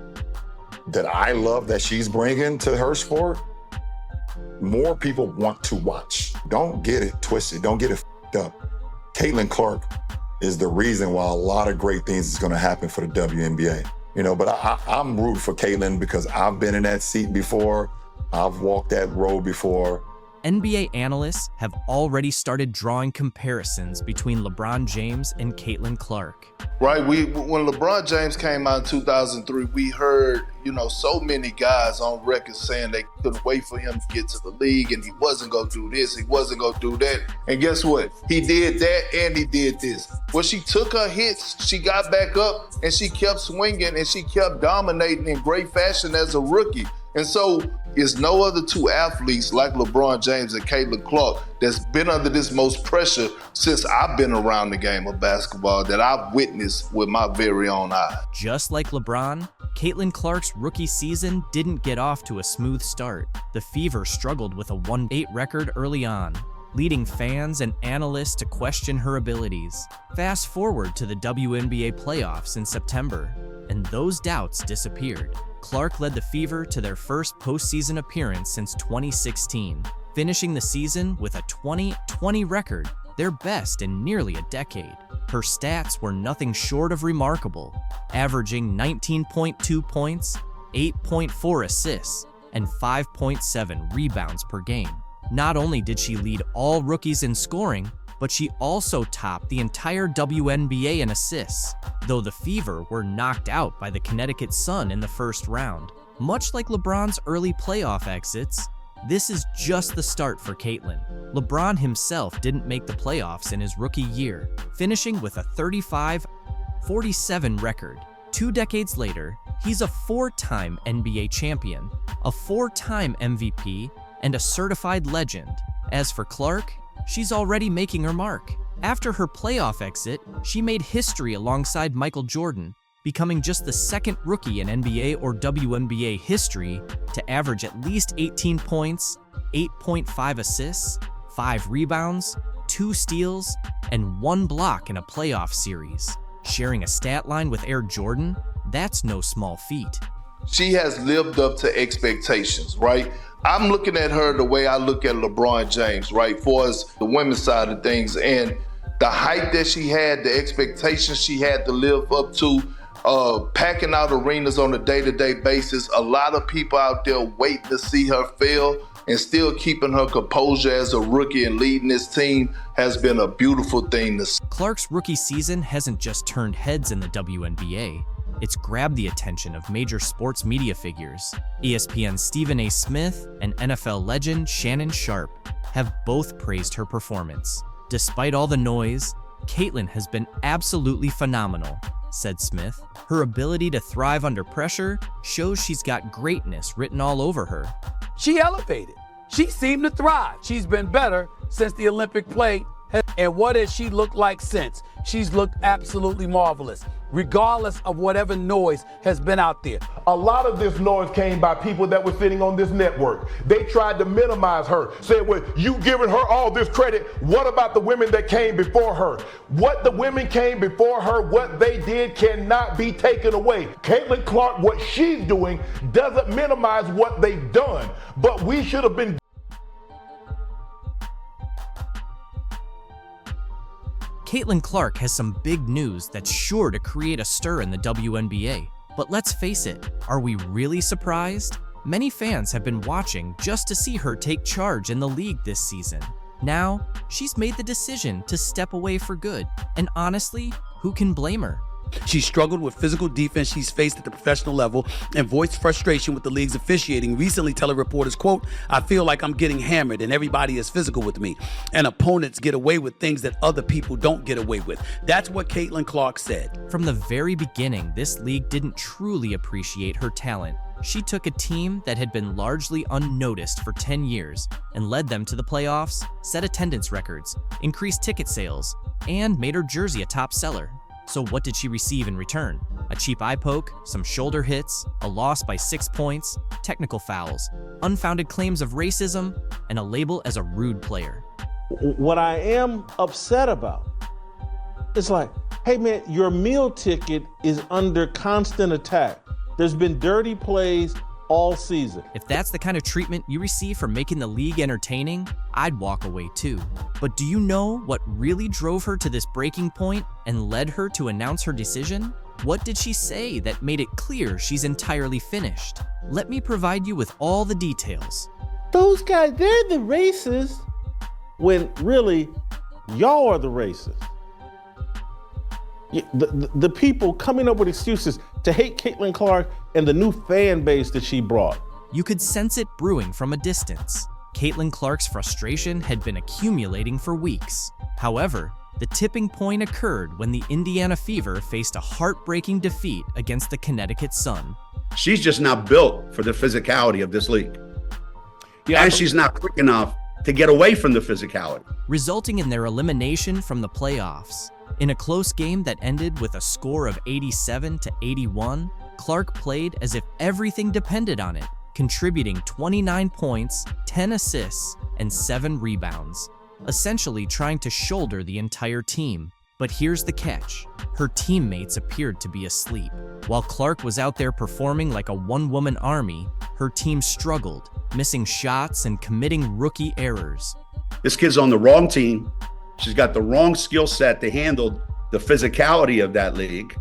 that I love that she's bringing to her sport, more people want to watch. Don't get it twisted. Don't get it f***ed up. Caitlin Clark is the reason why a lot of great things is going to happen for the WNBA. But I'm rooting for Caitlin because I've been in that seat before. I've walked that road before. NBA analysts have already started drawing comparisons between LeBron James and Caitlin Clark. Right, when LeBron James came out in 2003, we heard, so many guys on record saying they couldn't wait for him to get to the league and he wasn't going to do this, he wasn't going to do that. And guess what? He did that and he did this. Well, she took her hits, she got back up, and she kept swinging and she kept dominating in great fashion as a rookie. And so it's no other two athletes like LeBron James and Caitlin Clark that's been under this most pressure since I've been around the game of basketball that I've witnessed with my very own eye. Just like LeBron, Caitlin Clark's rookie season didn't get off to a smooth start. The Fever struggled with a 1-8 record early on, leading fans and analysts to question her abilities. Fast forward to the WNBA playoffs in September, and those doubts disappeared. Clark led the Fever to their first postseason appearance since 2016, finishing the season with a 20-20 record, their best in nearly a decade. Her stats were nothing short of remarkable, averaging 19.2 points, 8.4 assists, and 5.7 rebounds per game. Not only did she lead all rookies in scoring, but she also topped the entire WNBA in assists, though the Fever were knocked out by the Connecticut Sun in the first round. Much like LeBron's early playoff exits, this is just the start for Caitlin. LeBron himself didn't make the playoffs in his rookie year, finishing with a 35-47 record. 2 decades later, he's a 4-time NBA champion, a 4-time MVP, and a certified legend. As for Clark, she's already making her mark. After her playoff exit, she made history alongside Michael Jordan, becoming just the second rookie in NBA or WNBA history to average at least 18 points, 8.5 assists, 5 rebounds, 2 steals, and 1 block in a playoff series. Sharing a stat line with Air Jordan, that's no small feat. She has lived up to expectations, right? I'm looking at her the way I look at LeBron James, right? For us, the women's side of things, and the height that she had, the expectations she had to live up to, packing out arenas on a day-to-day basis. A lot of people out there waiting to see her fail, and still keeping her composure as a rookie and leading this team has been a beautiful thing to see. Clark's rookie season hasn't just turned heads in the WNBA. It's grabbed the attention of major sports media figures. ESPN's Stephen A. Smith and NFL legend Shannon Sharpe have both praised her performance. Despite all the noise, Caitlin has been absolutely phenomenal, said Smith. Her ability to thrive under pressure shows she's got greatness written all over her. She elevated. She seemed to thrive. She's been better since the Olympic play. And what has she looked like since? She's looked absolutely marvelous, regardless of whatever noise has been out there. A lot of this noise came by people that were sitting on this network. They tried to minimize her, said, well, you giving her all this credit. What about the women that came before her? What the women came before her, what they did cannot be taken away. Caitlin Clark, what she's doing doesn't minimize what they've done, but we should have been. Caitlin Clark has some big news that's sure to create a stir in the WNBA. But let's face it, are we really surprised? Many fans have been watching just to see her take charge in the league this season. Now, she's made the decision to step away for good. And honestly, who can blame her? She struggled with physical defense she's faced at the professional level and voiced frustration with the league's officiating, recently telling reporters, quote, I feel like I'm getting hammered and everybody is physical with me, and opponents get away with things that other people don't get away with. That's what Caitlin Clark said. From the very beginning, this league didn't truly appreciate her talent. She took a team that had been largely unnoticed for 10 years and led them to the playoffs, set attendance records, increased ticket sales, and made her jersey a top seller. So what did she receive in return? A cheap eye poke, some shoulder hits, a loss by 6 points, technical fouls, unfounded claims of racism, and a label as a rude player. What I am upset about is like, hey man, your meal ticket is under constant attack. There's been dirty plays all season. If that's the kind of treatment you receive for making the league entertaining, I'd walk away too. But do you know what really drove her to this breaking point and led her to announce her decision? What did she say that made it clear she's entirely finished? Let me provide you with all the details. Those guys, they're the racists, when really, y'all are the racists. The people coming up with excuses to hate Caitlin Clark and the new fan base that she brought. You could sense it brewing from a distance. Caitlin Clark's frustration had been accumulating for weeks. However, the tipping point occurred when the Indiana Fever faced a heartbreaking defeat against the Connecticut Sun. She's just not built for the physicality of this league. And she's not quick enough to get away from the physicality. Resulting in their elimination from the playoffs. In a close game that ended with a score of 87-81, Clark played as if everything depended on it, contributing 29 points, 10 assists, and 7 rebounds, essentially trying to shoulder the entire team. But here's the catch. Her teammates appeared to be asleep. While Clark was out there performing like a one-woman army, her team struggled, missing shots and committing rookie errors. This kid's on the wrong team. She's got the wrong skill set to handle the physicality of that league,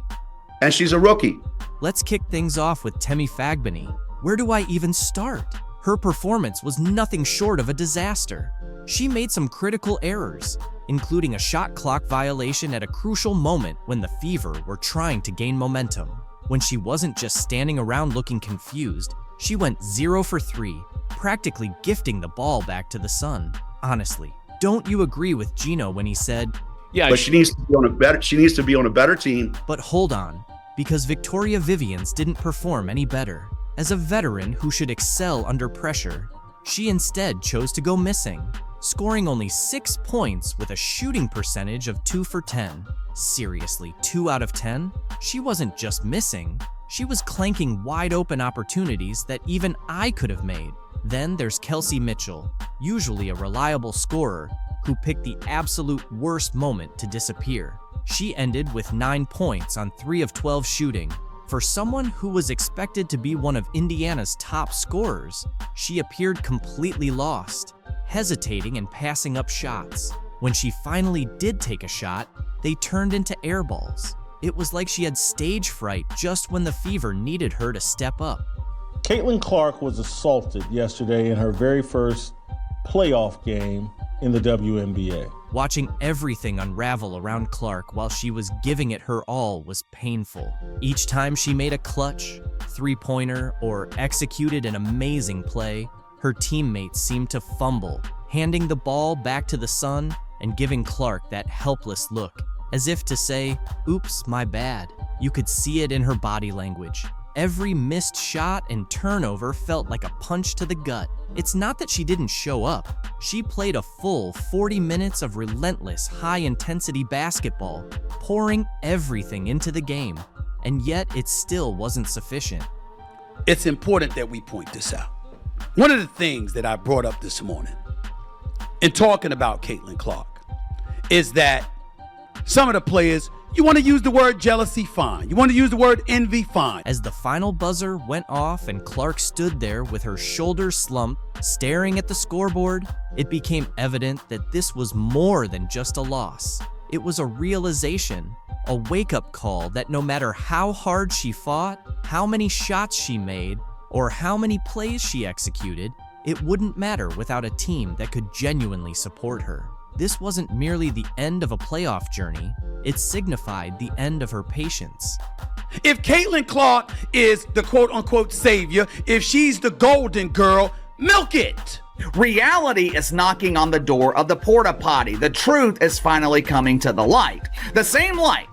and she's a rookie. Let's kick things off with Temi Fagbani. Where do I even start? Her performance was nothing short of a disaster. She made some critical errors, including a shot clock violation at a crucial moment when the Fever were trying to gain momentum. When she wasn't just standing around looking confused, she went 0 for 3, practically gifting the ball back to the Sun. Honestly, don't you agree with Gino when he said, "Yeah, but she needs to be on a better team." But hold on, because Victoria Vivians didn't perform any better. As a veteran who should excel under pressure, she instead chose to go missing, scoring only 6 points with a shooting percentage of 2 for 10. Seriously, 2 out of 10? She wasn't just missing, she was clanking wide open opportunities that even I could have made. Then there's Kelsey Mitchell, usually a reliable scorer, who picked the absolute worst moment to disappear. She ended with 9 points on 3 of 12 shooting. For someone who was expected to be one of Indiana's top scorers, she appeared completely lost, hesitating and passing up shots. When she finally did take a shot, they turned into air balls. It was like she had stage fright just when the Fever needed her to step up. Caitlin Clark was assaulted yesterday in her very first playoff game in the WNBA. Watching everything unravel around Clark while she was giving it her all was painful. Each time she made a clutch, three-pointer, or executed an amazing play, her teammates seemed to fumble, handing the ball back to the Sun and giving Clark that helpless look, as if to say, "Oops, my bad." You could see it in her body language. Every missed shot and turnover felt like a punch to the gut. It's not that she didn't show up. She played a full 40 minutes of relentless, high-intensity basketball, pouring everything into the game, and yet it still wasn't sufficient. It's important that we point this out. One of the things that I brought up this morning in talking about Caitlin Clark is that some of the players, you want to use the word jealousy, fine. You want to use the word envy, fine. As the final buzzer went off and Clark stood there with her shoulders slumped, staring at the scoreboard, it became evident that this was more than just a loss. It was a realization, a wake-up call that no matter how hard she fought, how many shots she made, or how many plays she executed, it wouldn't matter without a team that could genuinely support her. This wasn't merely the end of a playoff journey, it signified the end of her patience. If Caitlin Clark is the quote-unquote savior, if she's the golden girl, milk it! Reality is knocking on the door of the porta potty. The truth is finally coming to the light. The same light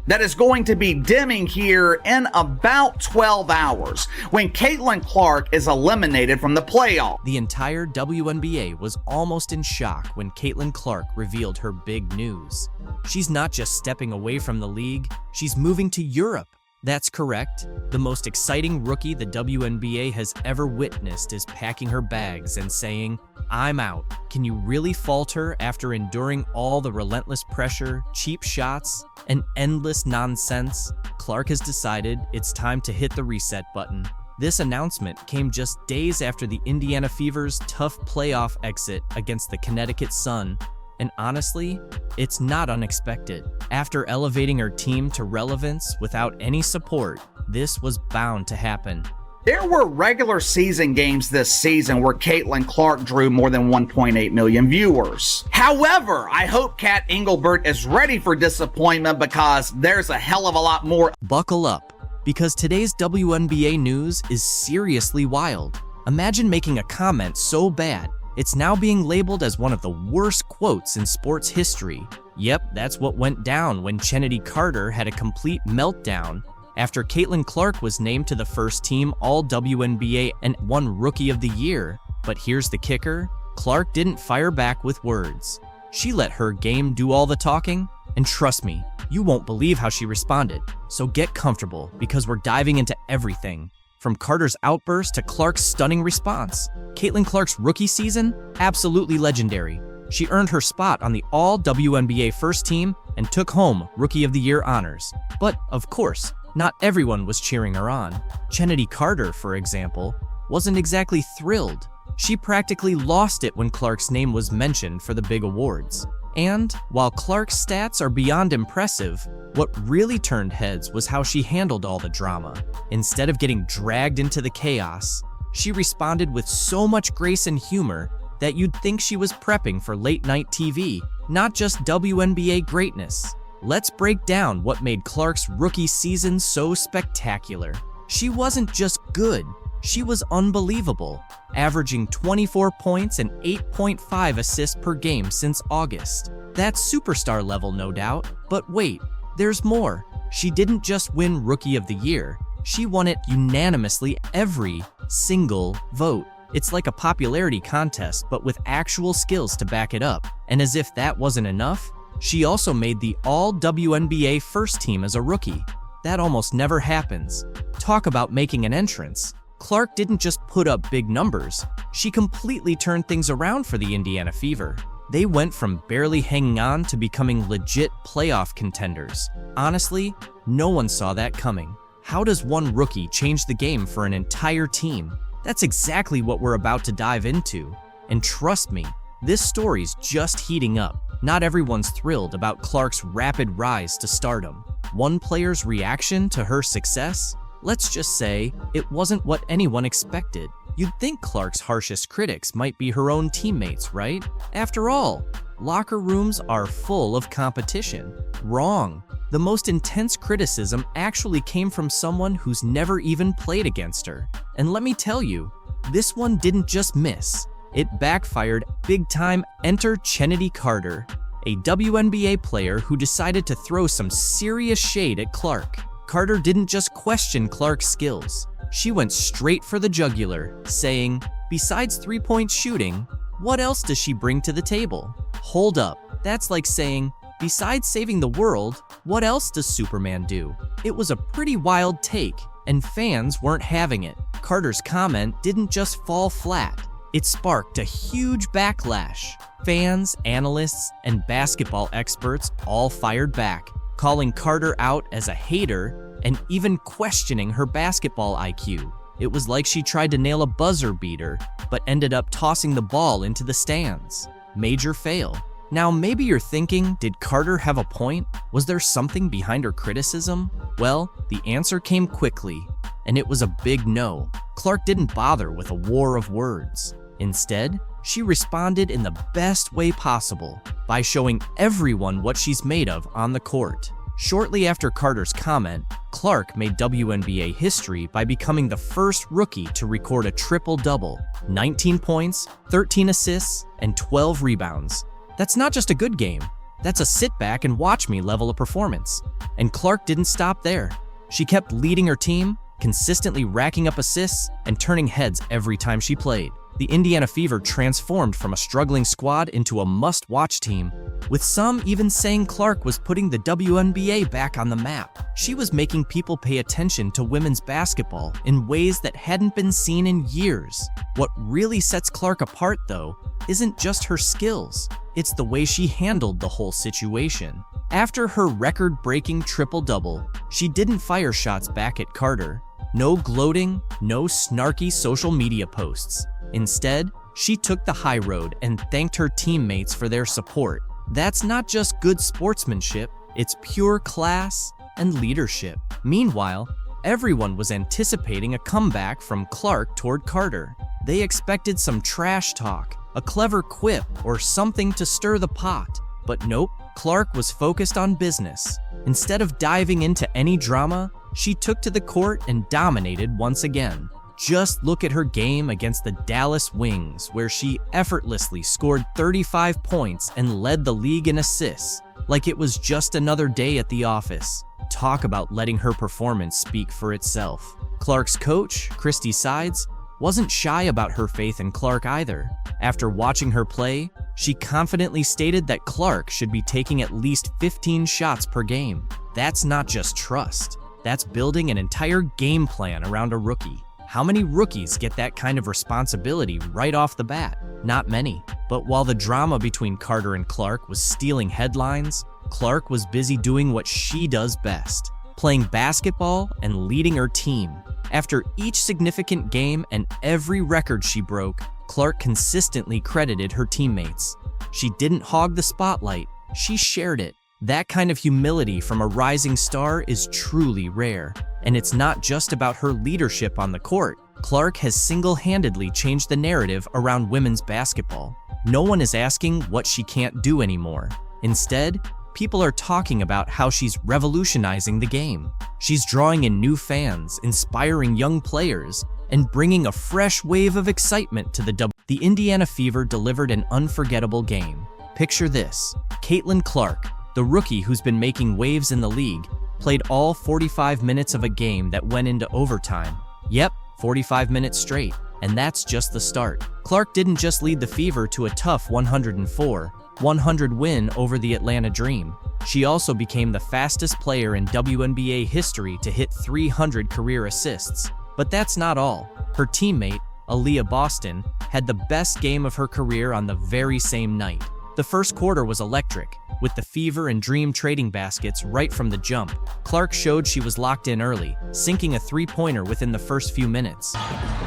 that is going to be dimming here in about 12 hours when Caitlin Clark is eliminated from the playoff. The entire WNBA was almost in shock when Caitlin Clark revealed her big news. She's not just stepping away from the league, she's moving to Europe, That's correct. The most exciting rookie the WNBA has ever witnessed is packing her bags and saying, "I'm out." Can you really falter after enduring all the relentless pressure, cheap shots, and endless nonsense? Clark has decided it's time to hit the reset button. This announcement came just days after the Indiana Fever's tough playoff exit against the Connecticut Sun. And honestly, it's not unexpected. After elevating her team to relevance without any support, this was bound to happen. There were regular season games this season where Caitlin Clark drew more than 1.8 million viewers. However, I hope Kat Engelbert is ready for disappointment because there's a hell of a lot more. Buckle up, because today's WNBA news is seriously wild. Imagine making a comment so bad it's now being labeled as one of the worst quotes in sports history. Yep, that's what went down when Chennedy Carter had a complete meltdown after Caitlin Clark was named to the first team All-WNBA and won Rookie of the Year. But here's the kicker, Clark didn't fire back with words. She let her game do all the talking, and trust me, you won't believe how she responded. So get comfortable, because we're diving into everything. From Carter's outburst to Clark's stunning response. Caitlin Clark's rookie season? Absolutely legendary. She earned her spot on the All-WNBA first team and took home Rookie of the Year honors. But, of course, not everyone was cheering her on. Chennedy Carter, for example, wasn't exactly thrilled. She practically lost it when Clark's name was mentioned for the big awards. And while Clark's stats are beyond impressive, what really turned heads was how she handled all the drama. Instead of getting dragged into the chaos, she responded with so much grace and humor that you'd think she was prepping for late-night TV, not just WNBA greatness. Let's break down what made Clark's rookie season so spectacular. She wasn't just good, she was unbelievable, averaging 24 points and 8.5 assists per game since August. That's superstar level, no doubt. But wait, there's more. She didn't just win Rookie of the Year, she won it unanimously every single vote. It's like a popularity contest, but with actual skills to back it up. And as if that wasn't enough, she also made the All-WNBA first team as a rookie. That almost never happens. Talk about making an entrance. Clark didn't just put up big numbers, she completely turned things around for the Indiana Fever. They went from barely hanging on to becoming legit playoff contenders. Honestly, no one saw that coming. How does one rookie change the game for an entire team? That's exactly what we're about to dive into. And trust me, this story's just heating up. Not everyone's thrilled about Clark's rapid rise to stardom. One player's reaction to her success? Let's just say it wasn't what anyone expected. You'd think Clark's harshest critics might be her own teammates, right? After all, locker rooms are full of competition. Wrong. The most intense criticism actually came from someone who's never even played against her. And let me tell you, this one didn't just miss. It backfired big time. Enter Chennedy Carter, a WNBA player who decided to throw some serious shade at Clark. Carter didn't just question Clark's skills. She went straight for the jugular, saying, besides three-point shooting, what else does she bring to the table? Hold up, that's like saying, besides saving the world, what else does Superman do? It was a pretty wild take, and fans weren't having it. Carter's comment didn't just fall flat. It sparked a huge backlash. Fans, analysts, and basketball experts all fired back, calling Carter out as a hater and even questioning her basketball IQ. It was like she tried to nail a buzzer beater, but ended up tossing the ball into the stands. Major fail. Now maybe you're thinking, did Carter have a point? Was there something behind her criticism? Well, the answer came quickly, and it was a big no. Clark didn't bother with a war of words. Instead, she responded in the best way possible by showing everyone what she's made of on the court. Shortly after Carter's comment, Clark made WNBA history by becoming the first rookie to record a triple-double, 19 points, 13 assists, and 12 rebounds. That's not just a good game, that's a sit back and watch me level of performance. And Clark didn't stop there. She kept leading her team, consistently racking up assists and turning heads every time she played. the Indiana Fever transformed from a struggling squad into a must-watch team, with some even saying Clark was putting the WNBA back on the map. She was making people pay attention to women's basketball in ways that hadn't been seen in years. What really sets Clark apart, though, isn't just her skills. It's the way she handled the whole situation. After her record-breaking triple-double, she didn't fire shots back at Carter. No gloating, no snarky social media posts. Instead, she took the high road and thanked her teammates for their support. That's not just good sportsmanship, it's pure class and leadership. Meanwhile, everyone was anticipating a comeback from Clark toward Carter. They expected some trash talk, a clever quip, or something to stir the pot. But nope, Clark was focused on business. Instead of diving into any drama, she took to the court and dominated once again. Just look at her game against the Dallas Wings, where she effortlessly scored 35 points and led the league in assists, like it was just another day at the office. Talk about letting her performance speak for itself. Clark's coach, Christy Sides, wasn't shy about her faith in Clark either. After watching her play, she confidently stated that Clark should be taking at least 15 shots per game. That's not just trust. That's building an entire game plan around a rookie. How many rookies get that kind of responsibility right off the bat? Not many. But while the drama between Carter and Clark was stealing headlines, Clark was busy doing what she does best, playing basketball and leading her team. After each significant game and every record she broke, Clark consistently credited her teammates. She didn't hog the spotlight, she shared it. That kind of humility from a rising star is truly rare. And it's not just about her leadership on the court. Clark has single-handedly changed the narrative around women's basketball. No one is asking what she can't do anymore. Instead, people are talking about how she's revolutionizing the game. She's drawing in new fans, inspiring young players, and bringing a fresh wave of excitement to the Indiana Fever delivered an unforgettable game. Picture this: Caitlin Clark, the rookie who's been making waves in the league, played all 45 minutes of a game that went into overtime. Yep, 45 minutes straight, and that's just the start. Clark didn't just lead the Fever to a tough 104-100 win over the Atlanta Dream. She also became the fastest player in WNBA history to hit 300 career assists. But that's not all. Her teammate, Aaliyah Boston, had the best game of her career on the very same night. The first quarter was electric, with the Fever and Dream trading baskets right from the jump. Clark showed she was locked in early, sinking a three-pointer within the first few minutes.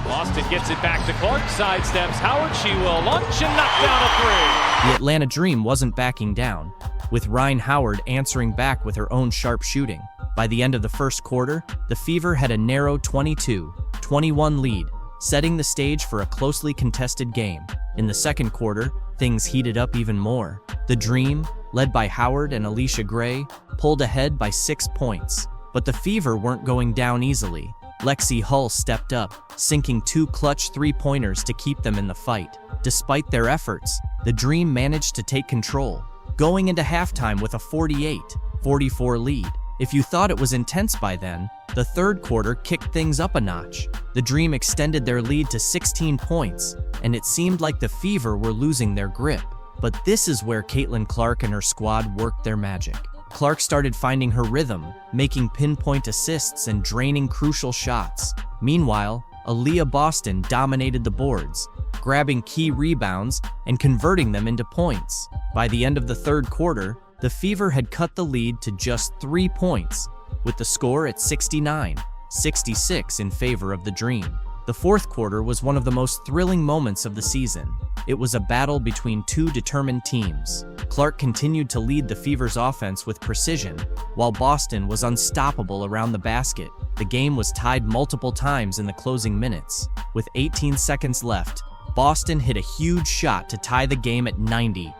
Boston gets it back to Clark, sidesteps Howard, she will launch and knock down a three. The Atlanta Dream wasn't backing down, with Rhyne Howard answering back with her own sharp shooting. By the end of the first quarter, the Fever had a narrow 22-21 lead, setting the stage for a closely contested game. In the second quarter, things heated up even more. The Dream, led by Howard and Alicia Gray, pulled ahead by 6 points. But the Fever weren't going down easily. Lexi Hull stepped up, sinking 2 clutch three-pointers to keep them in the fight. Despite their efforts, the Dream managed to take control, going into halftime with a 48-44 lead. If you thought it was intense by then, the third quarter kicked things up a notch. The Dream extended their lead to 16 points, and it seemed like the Fever were losing their grip. But this is where Caitlin Clark and her squad worked their magic. Clark started finding her rhythm, making pinpoint assists and draining crucial shots. Meanwhile, Aaliyah Boston dominated the boards, grabbing key rebounds and converting them into points. By the end of the third quarter, the Fever had cut the lead to just 3 points, with the score at 69-66 in favor of the Dream. The fourth quarter was one of the most thrilling moments of the season. It was a battle between two determined teams. Clark continued to lead the Fever's offense with precision, while Boston was unstoppable around the basket. The game was tied multiple times in the closing minutes. With 18 seconds left, Boston hit a huge shot to tie the game at 90,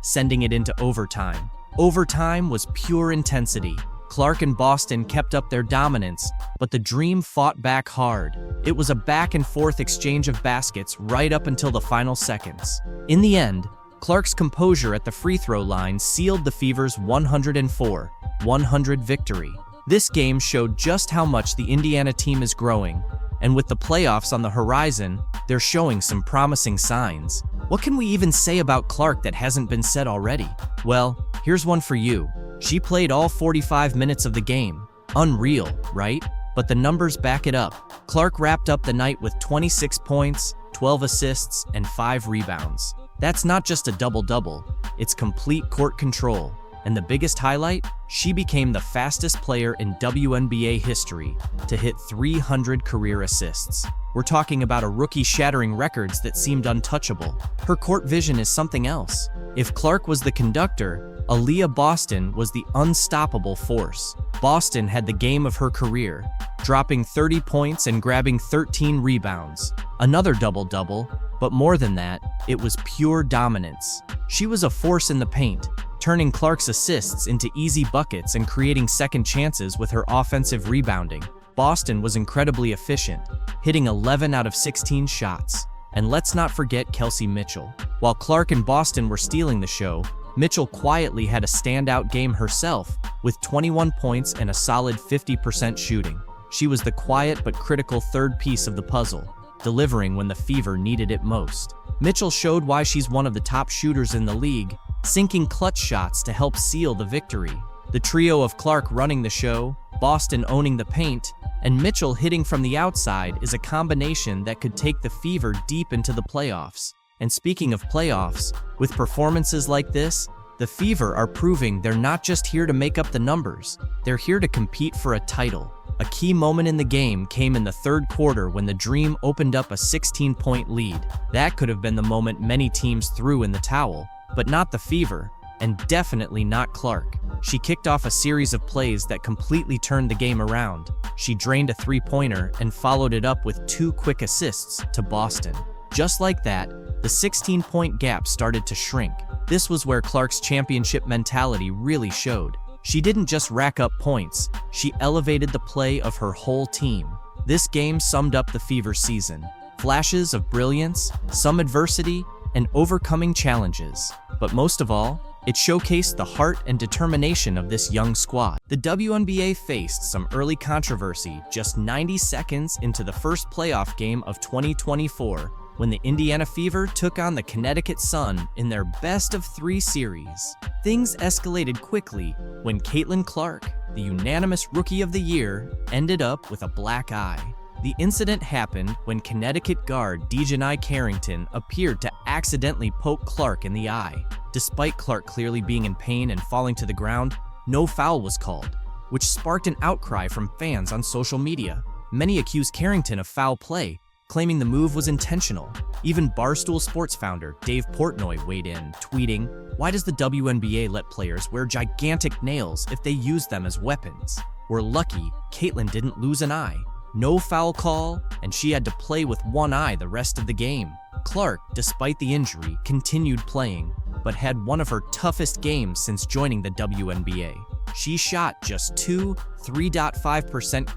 sending it into overtime. Overtime was pure intensity. Clark and Boston kept up their dominance, but the Dream fought back hard. It was a back-and-forth exchange of baskets right up until the final seconds. In the end, Clark's composure at the free throw line sealed the Fever's 104-100 victory. This game showed just how much the Indiana team is growing, And with the playoffs on the horizon, they're showing some promising signs. What can we even say about Clark that hasn't been said already? Well, here's one for you. She played all 45 minutes of the game. Unreal, right? But the numbers back it up. Clark wrapped up the night with 26 points, 12 assists, and 5 rebounds. That's not just a double-double, it's complete court control. And the biggest highlight? She became the fastest player in WNBA history to hit 300 career assists. We're talking about a rookie shattering records that seemed untouchable. Her court vision is something else. If Clark was the conductor, Aaliyah Boston was the unstoppable force. Boston had the game of her career, dropping 30 points and grabbing 13 rebounds. Another double-double, but more than that, it was pure dominance. She was a force in the paint, turning Clark's assists into easy buckets and creating second chances with her offensive rebounding. Boston was incredibly efficient, hitting 11 out of 16 shots. And let's not forget Kelsey Mitchell. While Clark and Boston were stealing the show, Mitchell quietly had a standout game herself, with 21 points and a solid 50% shooting. She was the quiet but critical third piece of the puzzle, delivering when the Fever needed it most. Mitchell showed why she's one of the top shooters in the league, sinking clutch shots to help seal the victory. The trio of Clark running the show, Boston owning the paint, and Mitchell hitting from the outside is a combination that could take the Fever deep into the playoffs. And speaking of playoffs, with performances like this, the Fever are proving they're not just here to make up the numbers, they're here to compete for a title. A key moment in the game came in the third quarter when the Dream opened up a 16-point lead. That could have been the moment many teams threw in the towel, but not the Fever, and definitely not Clark. She kicked off a series of plays that completely turned the game around. She drained a three-pointer and followed it up with 2 quick assists to Boston. Just like that, the 16-point gap started to shrink. This was where Clark's championship mentality really showed. She didn't just rack up points, she elevated the play of her whole team. This game summed up the Fever season. Flashes of brilliance, some adversity, and overcoming challenges. But most of all, it showcased the heart and determination of this young squad. The WNBA faced some early controversy just 90 seconds into the first playoff game of 2024 when the Indiana Fever took on the Connecticut Sun in their best-of-3 series. Things escalated quickly when Caitlin Clark, the unanimous Rookie of the Year, ended up with a black eye. The incident happened when Connecticut guard Dejanai Carrington appeared to accidentally poke Clark in the eye. Despite Clark clearly being in pain and falling to the ground, no foul was called, which sparked an outcry from fans on social media. Many accused Carrington of foul play, claiming the move was intentional. Even Barstool Sports founder Dave Portnoy weighed in, tweeting, "Why does the WNBA let players wear gigantic nails if they use them as weapons? We're lucky Caitlin didn't lose an eye. No foul call, and she had to play with one eye the rest of the game." Clark, despite the injury, continued playing, but had one of her toughest games since joining the WNBA. She shot just 3.5%,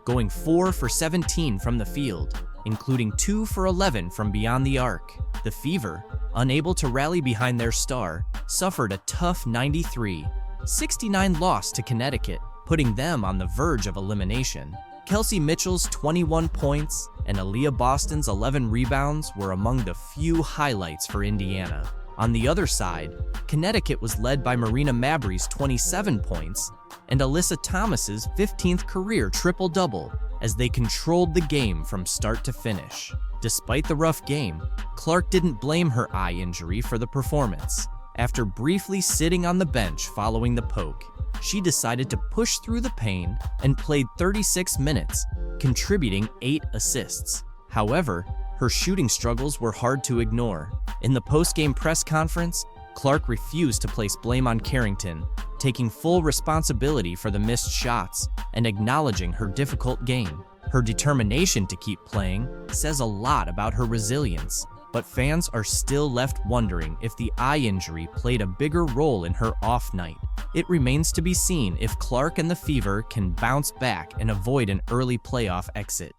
going 4 for 17 from the field, including 2 for 11 from beyond the arc. The Fever, unable to rally behind their star, suffered a tough 93-69 loss to Connecticut, putting them on the verge of elimination. Kelsey Mitchell's 21 points and Aaliyah Boston's 11 rebounds were among the few highlights for Indiana. On the other side, Connecticut was led by Marina Mabrey's 27 points and Alyssa Thomas's 15th career triple-double as they controlled the game from start to finish. Despite the rough game, Clark didn't blame her eye injury for the performance. After briefly sitting on the bench following the poke, she decided to push through the pain and played 36 minutes, contributing 8 assists. However, her shooting struggles were hard to ignore. In the post-game press conference, Clark refused to place blame on Carrington, taking full responsibility for the missed shots and acknowledging her difficult game. Her determination to keep playing says a lot about her resilience, but fans are still left wondering if the eye injury played a bigger role in her off night. It remains to be seen if Clark and the Fever can bounce back and avoid an early playoff exit.